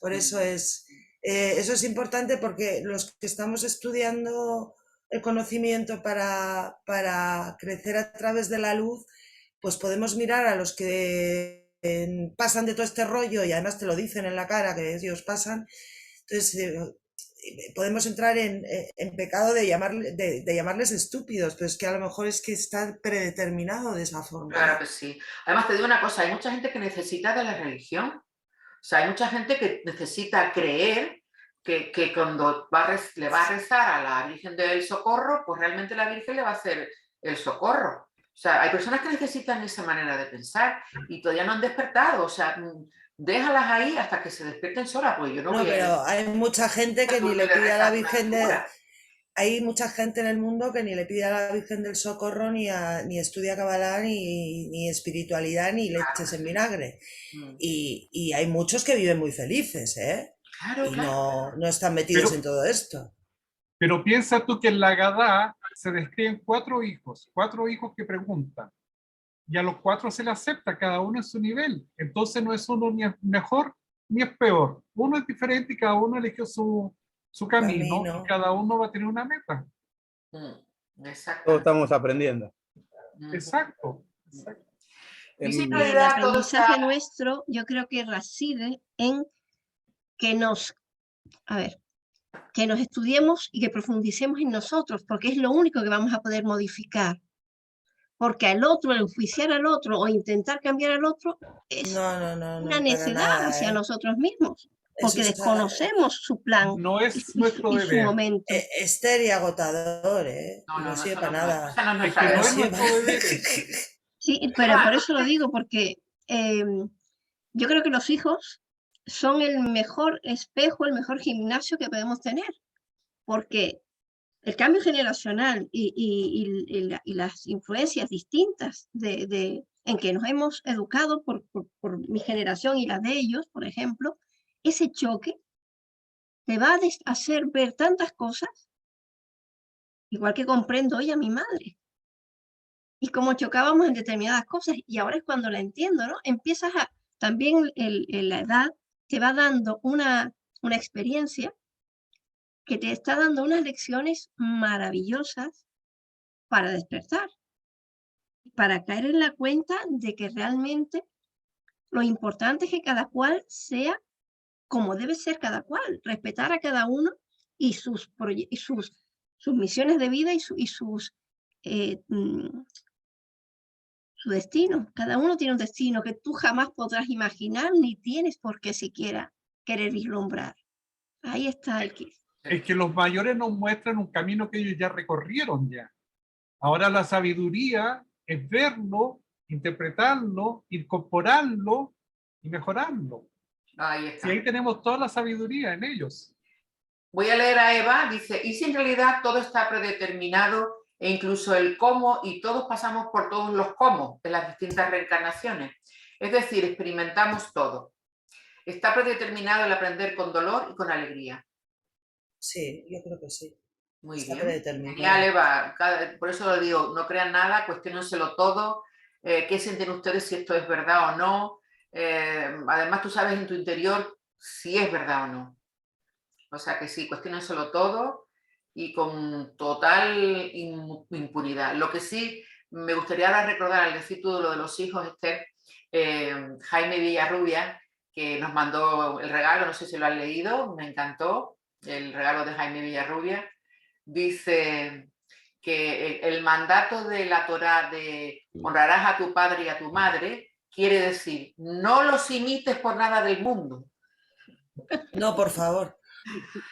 Por eso es. Eso es importante porque los que estamos estudiando el conocimiento para crecer a través de la luz, pues podemos mirar a los que pasan de todo este rollo y además te lo dicen en la cara que ellos pasan. Entonces podemos entrar en pecado de llamarles estúpidos, pero es que a lo mejor es que está predeterminado de esa forma. Claro que sí. Además te digo una cosa, hay mucha gente que necesita de la religión. O sea, hay mucha gente que necesita creer que cuando le va a rezar a la Virgen del Socorro, pues realmente la Virgen le va a hacer el socorro. O sea, hay personas que necesitan esa manera de pensar y todavía no han despertado. O sea, déjalas ahí hasta que se despierten solas, pues yo no voy a ir. Pero hay mucha gente que ni le pide a la Virgen de... Hay mucha gente en el mundo que ni le pide a la Virgen del Socorro ni estudia Kabbalah ni espiritualidad ni leches en vinagre. Y hay muchos que viven muy felices, ¿eh? Claro, y no están metidos en todo esto. Pero piensa tú que en la Gadá se describen 4 hijos que preguntan. Y a los 4 se le acepta, cada uno en su nivel. Entonces no es uno ni es mejor ni es peor. Uno es diferente y cada uno eligió su camino y cada uno va a tener una meta. Exacto. Todos estamos aprendiendo. Exacto. El aprendizaje nuestro, yo creo que reside en que nos estudiemos y que profundicemos en nosotros, porque es lo único que vamos a poder modificar. Porque al otro, el enjuiciar al otro o intentar cambiar al otro es una necedad hacia nosotros mismos, porque desconocemos su plan no es nuestro y su deber. momento. Esther y agotador, ¿eh? No sirve para nada. Es que no es nuestro deber. Sí, pero por eso lo digo, porque yo creo que los hijos son el mejor espejo, el mejor gimnasio que podemos tener, porque el cambio generacional y las influencias distintas en que nos hemos educado por mi generación y la de ellos, por ejemplo, ese choque te va a hacer ver tantas cosas, igual que comprendo hoy a mi madre. Y como chocábamos en determinadas cosas, y ahora es cuando la entiendo, ¿no? Empiezas también la edad te va dando una experiencia que te está dando unas lecciones maravillosas para despertar, para caer en la cuenta de que realmente lo importante es que cada cual sea como debe ser cada cual, respetar a cada uno y sus misiones de vida y sus su destino. Cada uno tiene un destino que tú jamás podrás imaginar ni tienes por qué siquiera querer vislumbrar. Ahí está el kit. Es que los mayores nos muestran un camino que ellos ya recorrieron ya. Ahora la sabiduría es verlo, interpretarlo, incorporarlo y mejorarlo. Ahí Y está. ahí tenemos toda la sabiduría en ellos. Voy a leer a Eva, dice, ¿y si en realidad todo está predeterminado e incluso el cómo y todos pasamos por todos los cómo de las distintas reencarnaciones? Es decir, experimentamos todo. Está predeterminado el aprender con dolor y con alegría. Sí, yo creo que sí. Muy Está bien. predeterminado. Genial, Eva. Por eso lo digo, no crean nada, cuestiónenselo todo. ¿Qué sienten ustedes si esto es verdad o no? Además, tú sabes en tu interior si es verdad o no. O sea que sí, cuestiónenselo todo y con total impunidad. Lo que sí me gustaría ahora recordar al decir todo lo de los hijos, Esther, Jaime Villarrubia, que nos mandó el regalo, no sé si lo han leído, me encantó, el regalo de Jaime Villarrubia, dice que el mandato de la Torá de honrarás a tu padre y a tu madre quiere decir, no los imites por nada del mundo. No, por favor.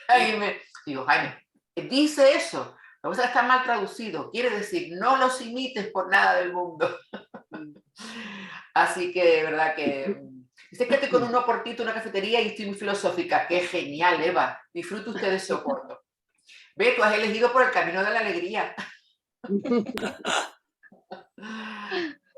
Jaime, digo, Jaime, dice eso, la cosa está mal traducido, quiere decir, no los imites por nada del mundo. Así que de verdad que... Dice que estoy con un oportito en una cafetería y estoy muy filosófica. Qué genial, Eva. Disfrute usted de ese oporto. Ve, tú has elegido por el camino de la alegría.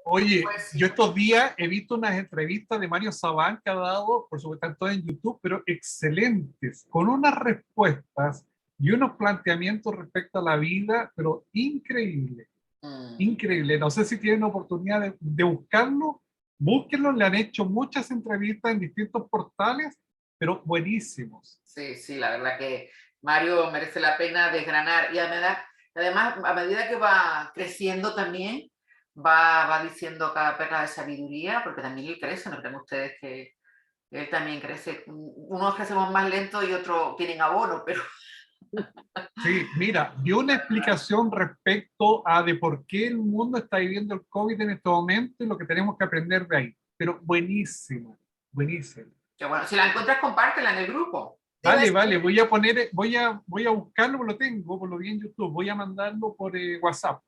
Oye, Pues sí. yo estos días he visto unas entrevistas de Mario Sabán que ha dado, por supuesto, tanto en YouTube, pero excelentes, con unas respuestas y unos planteamientos respecto a la vida, pero increíble, increíble. No sé si tienen oportunidad de buscarlo, búsquenlo, le han hecho muchas entrevistas en distintos portales, pero buenísimos. Sí, sí, la verdad que Mario merece la pena desgranar y además a medida que va creciendo también va diciendo cada perla de sabiduría, porque también él crece, ¿no creen ustedes que él también crece? Unos crecemos más lento y otros tienen abono, pero... Sí, mira, dio una explicación respecto a de por qué el mundo está viviendo el COVID en este momento y lo que tenemos que aprender de ahí. Pero buenísimo, buenísimo. Que bueno, si la encuentras, compártela en el grupo. Vale, vale, voy a poner, voy a buscarlo, lo tengo, por lo vi en YouTube, voy a mandarlo por WhatsApp.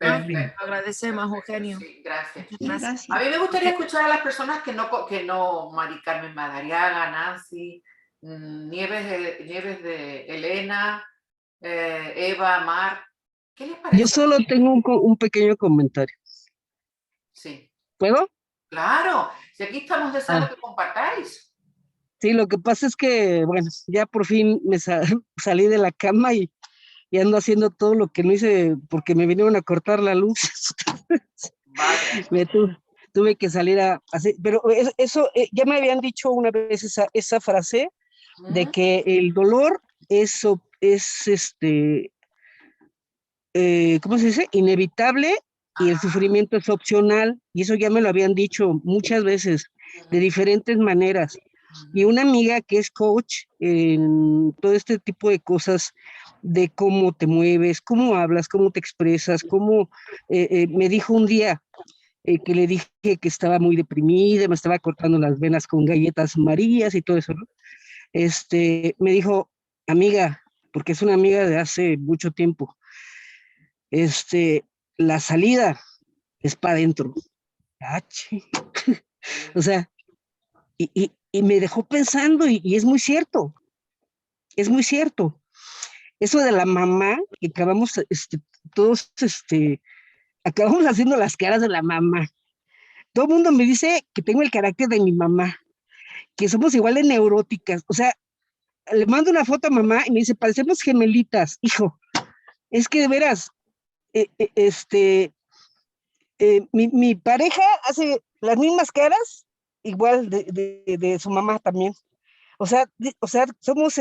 El link. Perfecto. Agradecemos, Eugenio. Sí, gracias. Gracias. A mí me gustaría escuchar a las personas que no Mari Carmen Madariaga, Nancy, Nieves de Elena, Eva, Mar. ¿Qué les parece? Yo solo tengo un pequeño comentario. Sí. ¿Puedo? Claro, si aquí estamos deseando que compartáis. Sí, lo que pasa es que, bueno, ya por fin me salí de la cama y ando haciendo todo lo que no hice porque me vinieron a cortar la luz. Vale. Tuve que salir a hacer, pero eso ya me habían dicho una vez esa frase de que el dolor es ¿cómo se dice? Inevitable y el sufrimiento es opcional, y eso ya me lo habían dicho muchas veces, de diferentes maneras. Y una amiga que es coach en todo este tipo de cosas, de cómo te mueves, cómo hablas, cómo te expresas, me dijo un día que le dije que estaba muy deprimida, me estaba cortando las venas con galletas marías y todo eso, ¿no? Me dijo, amiga, porque es una amiga de hace mucho tiempo, la salida es para adentro. O sea, y me dejó pensando, y es muy cierto, es muy cierto. Eso de la mamá, que acabamos, todos, acabamos haciendo las caras de la mamá. Todo el mundo me dice que tengo el carácter de mi mamá, que somos igual de neuróticas. O sea, le mando una foto a mamá y me dice, parecemos gemelitas. Hijo, es que de veras, mi pareja hace las mismas caras, igual de su mamá también. O sea, somos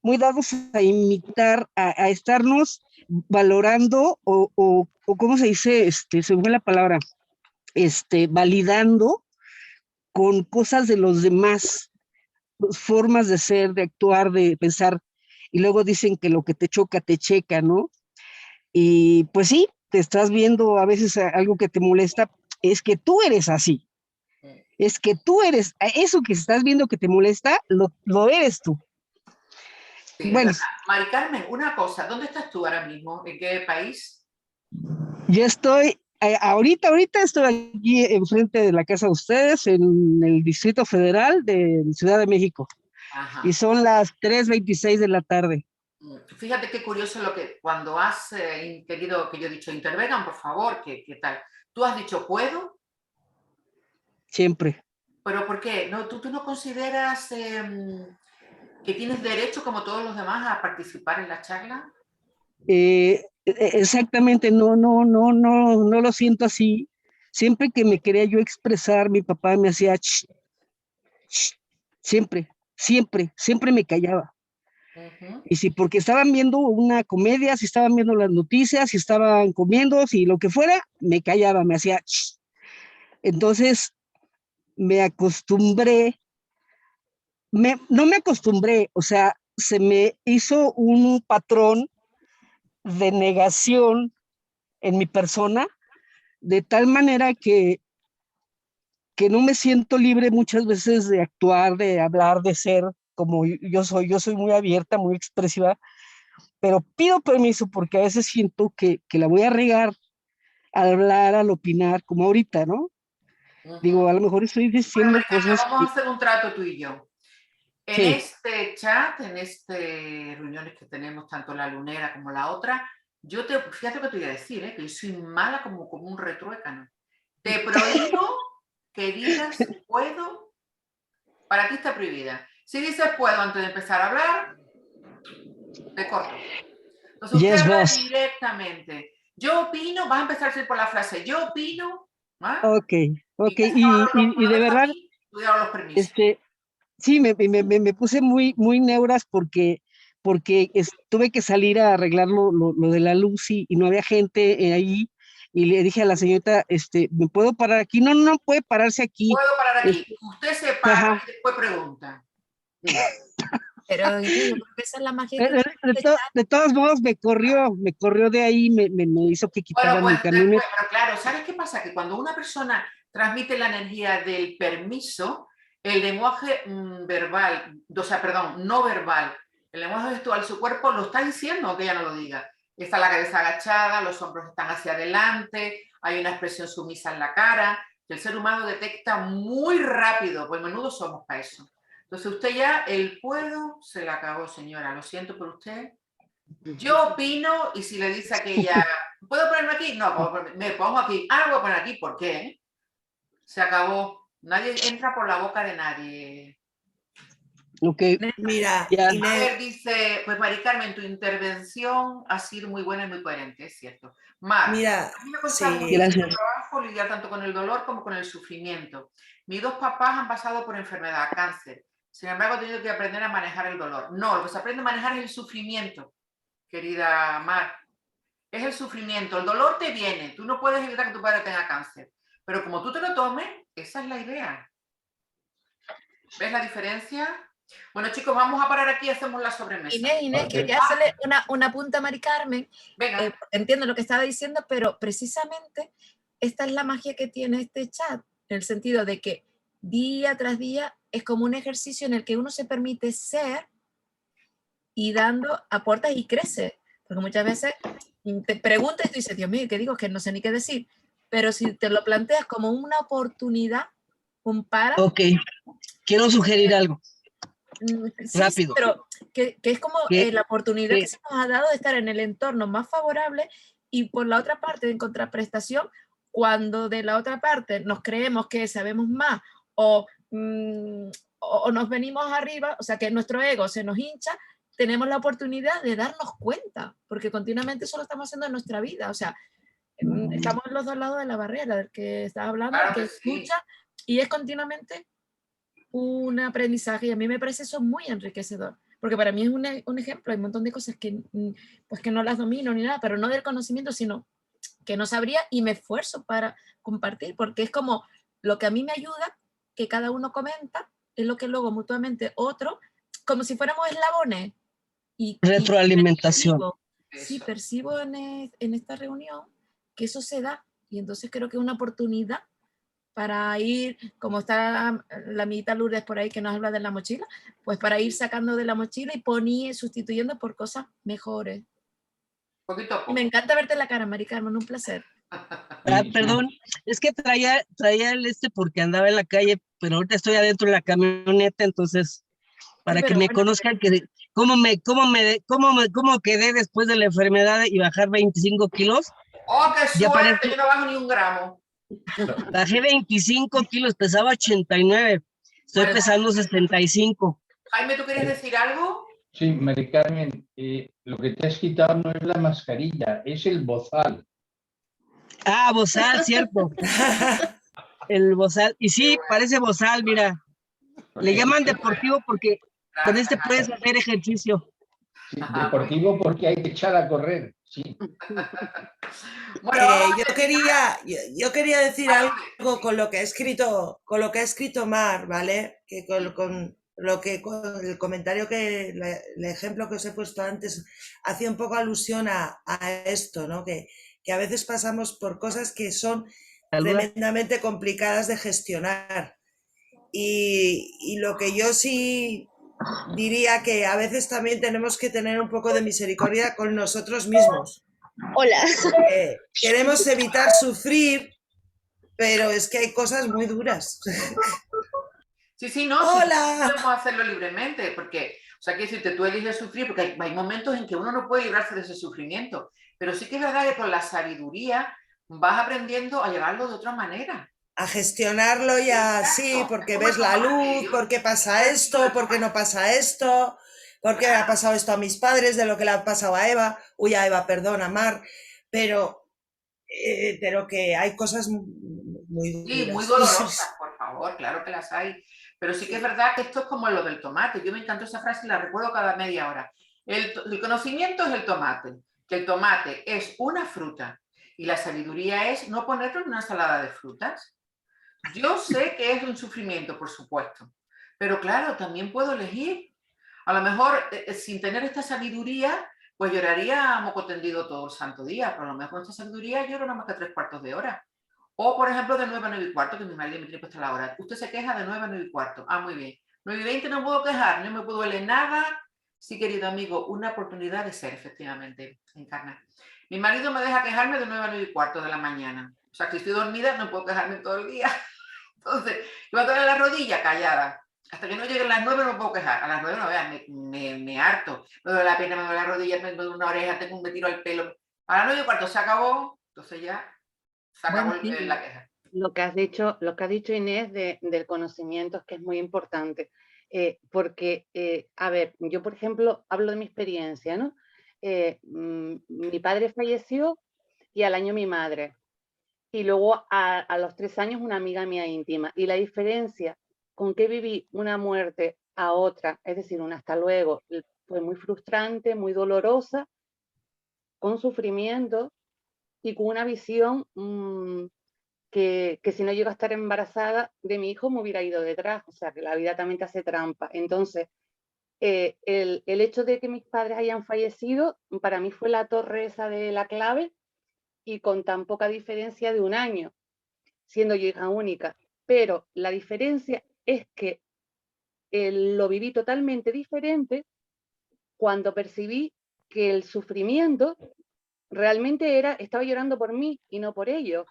muy dados a imitar, a estarnos valorando o ¿cómo se dice? Se me fue la palabra, validando con cosas de los demás, formas de ser, de actuar, de pensar, y luego dicen que lo que te choca, te checa, ¿no? Y pues sí, te estás viendo a veces algo que te molesta, es que tú eres así. Es que tú eres, eso que estás viendo que te molesta, lo eres tú. Sí, Bueno, Mari Carmen, una cosa, ¿dónde estás tú ahora mismo? ¿En qué país? yo estoy, ahorita estoy aquí enfrente de la casa de ustedes, en el Distrito Federal de Ciudad de México. Ajá. Y son las 3:26 de la tarde. Fíjate qué curioso lo que cuando has querido, que yo he dicho, intervengan, por favor, ¿qué tal? ¿Tú has dicho puedo? Siempre. ¿Pero por qué? ¿No, tú no consideras que tienes derecho, como todos los demás, a participar en la charla? Exactamente, no lo siento así. Siempre que me quería yo expresar, mi papá me hacía "Shh, shh", siempre me callaba. Y si porque estaban viendo una comedia, si estaban viendo las noticias, si estaban comiendo, si lo que fuera, me callaba, me hacía "Shh". Entonces me acostumbré, no me acostumbré, o sea, se me hizo un patrón de negación en mi persona, de tal manera que no me siento libre muchas veces de actuar, de hablar, de ser como yo soy muy abierta, muy expresiva, pero pido permiso porque a veces siento que la voy a regar al hablar, al opinar, como ahorita, ¿no? Digo, a lo mejor estoy Bueno, diciendo Maricarmen, cosas vamos a hacer un trato tú y yo. En sí. este chat, en estas reuniones que tenemos, tanto la lunera como la otra, fíjate lo que te voy a decir, que yo soy mala como un retruécano. Te prohíbo que digas puedo, para ti está prohibida. Si dices puedo antes de empezar a hablar, te corto. Entonces usted Yes, habla boss. directamente. Yo opino, vas a empezar a decir por la frase, yo opino, ¿ah? Ok, y de verdad, Cuidado los permisos. sí, me puse muy neuras porque tuve que salir a arreglar lo de la luz y no había gente ahí. Y le dije a la señorita, ¿me puedo parar aquí? No puede pararse aquí. Puedo parar aquí. Usted se para Ajá. y después pregunta. Pero yo creo que esa es la magia que tiene este chat. De todos modos me corrió de ahí, me hizo que quitara Bueno, mi pues camioneta. después, pero claro, ¿sabes qué pasa? Que cuando una persona transmite la energía del permiso, el lenguaje verbal, o sea, perdón, no verbal, el lenguaje gestual, su cuerpo lo está diciendo, aunque ella no lo diga. Está la cabeza agachada, los hombros están hacia adelante, hay una expresión sumisa en la cara, que el ser humano detecta muy rápido, pues menudo somos para eso. Entonces usted ya, el puedo, se le acabó, señora, lo siento por usted. Yo opino, y si le dice a aquella, ¿puedo ponerme aquí? No, me pongo aquí. Ah, voy a poner aquí, ¿por qué? Se acabó. Nadie entra por la boca de nadie. Ok, Mira, ya. A Inés, ver, dice, pues Mari Carmen, tu intervención ha sido muy buena y muy coherente, es cierto. Mar, mira, a mí me cuesta sí, muchísimo Gracias. trabajo lidiar tanto con el dolor como con el sufrimiento. Mis dos papás han pasado por enfermedad, cáncer. Sin embargo, he tenido que aprender a manejar el dolor. No, lo que se aprende a manejar es el sufrimiento, querida Mar. Es el sufrimiento. El dolor te viene. Tú no puedes evitar que tu padre tenga cáncer. Pero como tú te lo tomes, esa es la idea. ¿Ves la diferencia? Bueno, chicos, vamos a parar aquí y hacemos la sobremesa. Inés, quería hacerle una punta a Mari Carmen. Venga. Entiendo lo que estaba diciendo, pero precisamente esta es la magia que tiene este chat, en el sentido de que día tras día es como un ejercicio en el que uno se permite ser y dando aportas y crece. Porque muchas veces te preguntas y tú dices, Dios mío, ¿qué digo? Que no sé ni qué decir. Pero si te lo planteas como una oportunidad, un para. Ok, quiero sugerir algo. Sí, Rápido. pero que es como la oportunidad que se nos ha dado de estar en el entorno más favorable y por la otra parte, en contraprestación, cuando de la otra parte nos creemos que sabemos más o nos venimos arriba, o sea, que nuestro ego se nos hincha, tenemos la oportunidad de darnos cuenta, porque continuamente eso lo estamos haciendo en nuestra vida, o sea, estamos en los dos lados de la barrera, del que está hablando, Claro que que sí. escucha, y es continuamente un aprendizaje, y a mí me parece eso muy enriquecedor, porque para mí es un ejemplo, hay un montón de cosas que, pues que no las domino ni nada, pero no del conocimiento, sino que no sabría y me esfuerzo para compartir, porque es como lo que a mí me ayuda, que cada uno comenta, es lo que luego mutuamente otro, como si fuéramos eslabones. Y Retroalimentación. percibo en esta reunión que eso se da. Y entonces creo que es una oportunidad para ir, como está la amiguita Lourdes por ahí que nos habla de la mochila, pues para ir sacando de la mochila y sustituyendo por cosas mejores. Poquito a poco. Me encanta verte en la cara, Mari Carmen, un placer. Perdón, es que traía el porque andaba en la calle, pero ahorita estoy adentro de la camioneta, entonces, para que me conozcan cómo quedé después de la enfermedad y bajar 25 kilos. ¡Oh, qué Ya suerte! Yo no bajo ni un gramo. Bajé 25 kilos, pesaba 89, estoy pesando 65. Jaime, ¿tú quieres decir algo? Sí, Mari Carmen, lo que te has quitado no es la mascarilla, es el bozal. Ah, bozal, cierto. El bozal. Y sí, parece bozal, mira. Le llaman deportivo porque con este puedes hacer ejercicio. Sí, deportivo porque hay que echar a correr, sí. Bueno, yo quería decir algo con lo que ha escrito Mar, ¿vale? Que con el comentario el ejemplo que os he puesto antes hacía un poco alusión a esto, ¿no? Que a veces pasamos por cosas que son tremendamente complicadas de gestionar. Y lo que yo sí diría que a veces también tenemos que tener un poco de misericordia con nosotros mismos. Hola. Queremos evitar sufrir, pero es que hay cosas muy duras. Sí, no, ¡Hola! Sí, podemos hacerlo libremente, porque, o sea, quiero decirte, tú eliges sufrir, porque hay momentos en que uno no puede librarse de ese sufrimiento, pero sí que es verdad que con la sabiduría vas aprendiendo a llevarlo de otra manera. A gestionarlo y así, porque ves la luz, porque pasa esto, porque no pasa esto, porque le ha pasado esto a mis padres, de lo que le ha pasado a Eva, a Mar, pero que hay cosas muy duras. Sí, muy dolorosas, por favor, claro que las hay, pero sí que es verdad que esto es como lo del tomate. Yo me encantó esa frase y la recuerdo cada media hora. El conocimiento es el tomate, que el tomate es una fruta y la sabiduría es no ponerlo en una ensalada de frutas. Yo sé que es un sufrimiento, por supuesto, pero claro, también puedo elegir. A lo mejor, sin tener esta sabiduría, pues lloraría a moco tendido todo el santo día, pero a lo mejor con esta sabiduría lloro nada más que 3/4 de hora. O, por ejemplo, de 9 a 9:15, que mi marido me tiene puesta la hora. Usted se queja de 9 a 9:15. Ah, muy bien. 9:20 no puedo quejar, no me puedo leer nada. Sí, querido amigo, una oportunidad de ser, efectivamente, Encarna. Mi marido me deja quejarme de 9 a 9:15 de la mañana. O sea, que si estoy dormida no puedo quejarme todo el día. Entonces, yo voy a tener la rodilla callada. Hasta que no lleguen las 9 no puedo quejar. A las 9 no vean, me harto. Me duele la pierna, me duele la rodilla, me duele una oreja, me tiro al pelo. A las 9:15 se acabó, entonces ya se acabó la queja. Lo que has dicho Inés del conocimiento es que es muy importante. Porque, a ver, yo por ejemplo hablo de mi experiencia, ¿no? Mi padre falleció y al año mi madre. Y luego a los 3 años una amiga mía íntima. Y la diferencia con que viví una muerte a otra, es decir, un hasta luego, fue muy frustrante, muy dolorosa, con sufrimiento y con una visión que si no llego a estar embarazada de mi hijo me hubiera ido detrás. O sea, que la vida también te hace trampa. Entonces, el hecho de que mis padres hayan fallecido, para mí fue la torre esa de la clave, y con tan poca diferencia de un año, siendo yo hija única. Pero la diferencia es que lo viví totalmente diferente cuando percibí que el sufrimiento realmente estaba llorando por mí y no por ellos.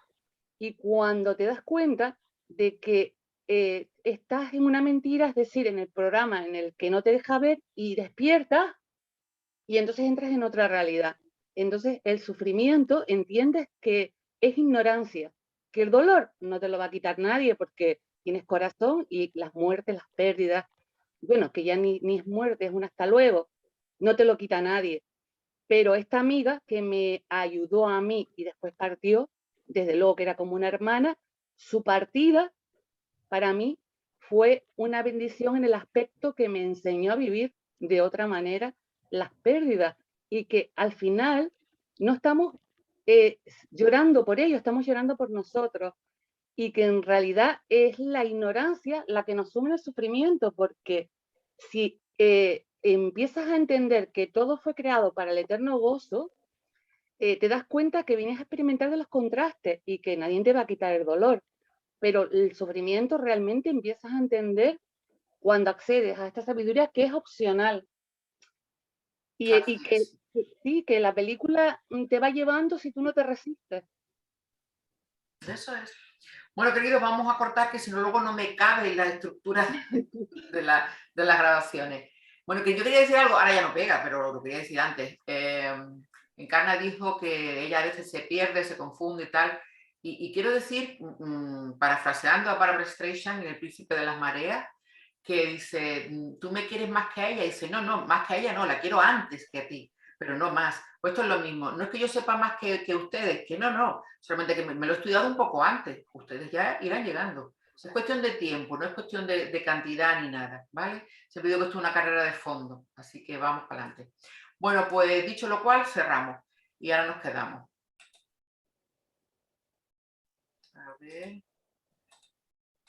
Y cuando te das cuenta de que estás en una mentira, es decir, en el programa en el que no te deja ver, y despiertas y entonces entras en otra realidad. Entonces el sufrimiento, entiendes que es ignorancia, que el dolor no te lo va a quitar nadie porque tienes corazón, y las muertes, las pérdidas, bueno, que ya ni es muerte, es un hasta luego, no te lo quita nadie. Pero esta amiga que me ayudó a mí y después partió, desde luego que era como una hermana, su partida para mí fue una bendición en el aspecto que me enseñó a vivir de otra manera las pérdidas, y que al final no estamos llorando por ellos, estamos llorando por nosotros, y que en realidad es la ignorancia la que nos sume al sufrimiento, porque si empiezas a entender que todo fue creado para el eterno gozo, te das cuenta que vienes a experimentar de los contrastes y que nadie te va a quitar el dolor, pero el sufrimiento realmente empiezas a entender cuando accedes a esta sabiduría que es opcional y que sí, que la película te va llevando si tú no te resistes. Eso es. Bueno, queridos, vamos a cortar, que si no luego no me cabe en la estructura de las grabaciones. Bueno, que yo quería decir algo, ahora ya no pega, pero lo quería decir antes. Encarna dijo que ella a veces se pierde, se confunde y tal. Y quiero decir, parafraseando a Barbra Streisand en El Príncipe de las Mareas, que dice, tú me quieres más que a ella. Y dice, no, no, más que a ella no, la quiero antes que a ti, pero no más. Pues esto es lo mismo. No es que yo sepa más que ustedes, que no, no. Solamente que me lo he estudiado un poco antes. Ustedes ya irán llegando. Es cuestión de tiempo, no es cuestión de cantidad ni nada, ¿vale? Siempre digo que esto es una carrera de fondo, así que vamos para adelante. Bueno, pues dicho lo cual, cerramos y ahora nos quedamos. A ver.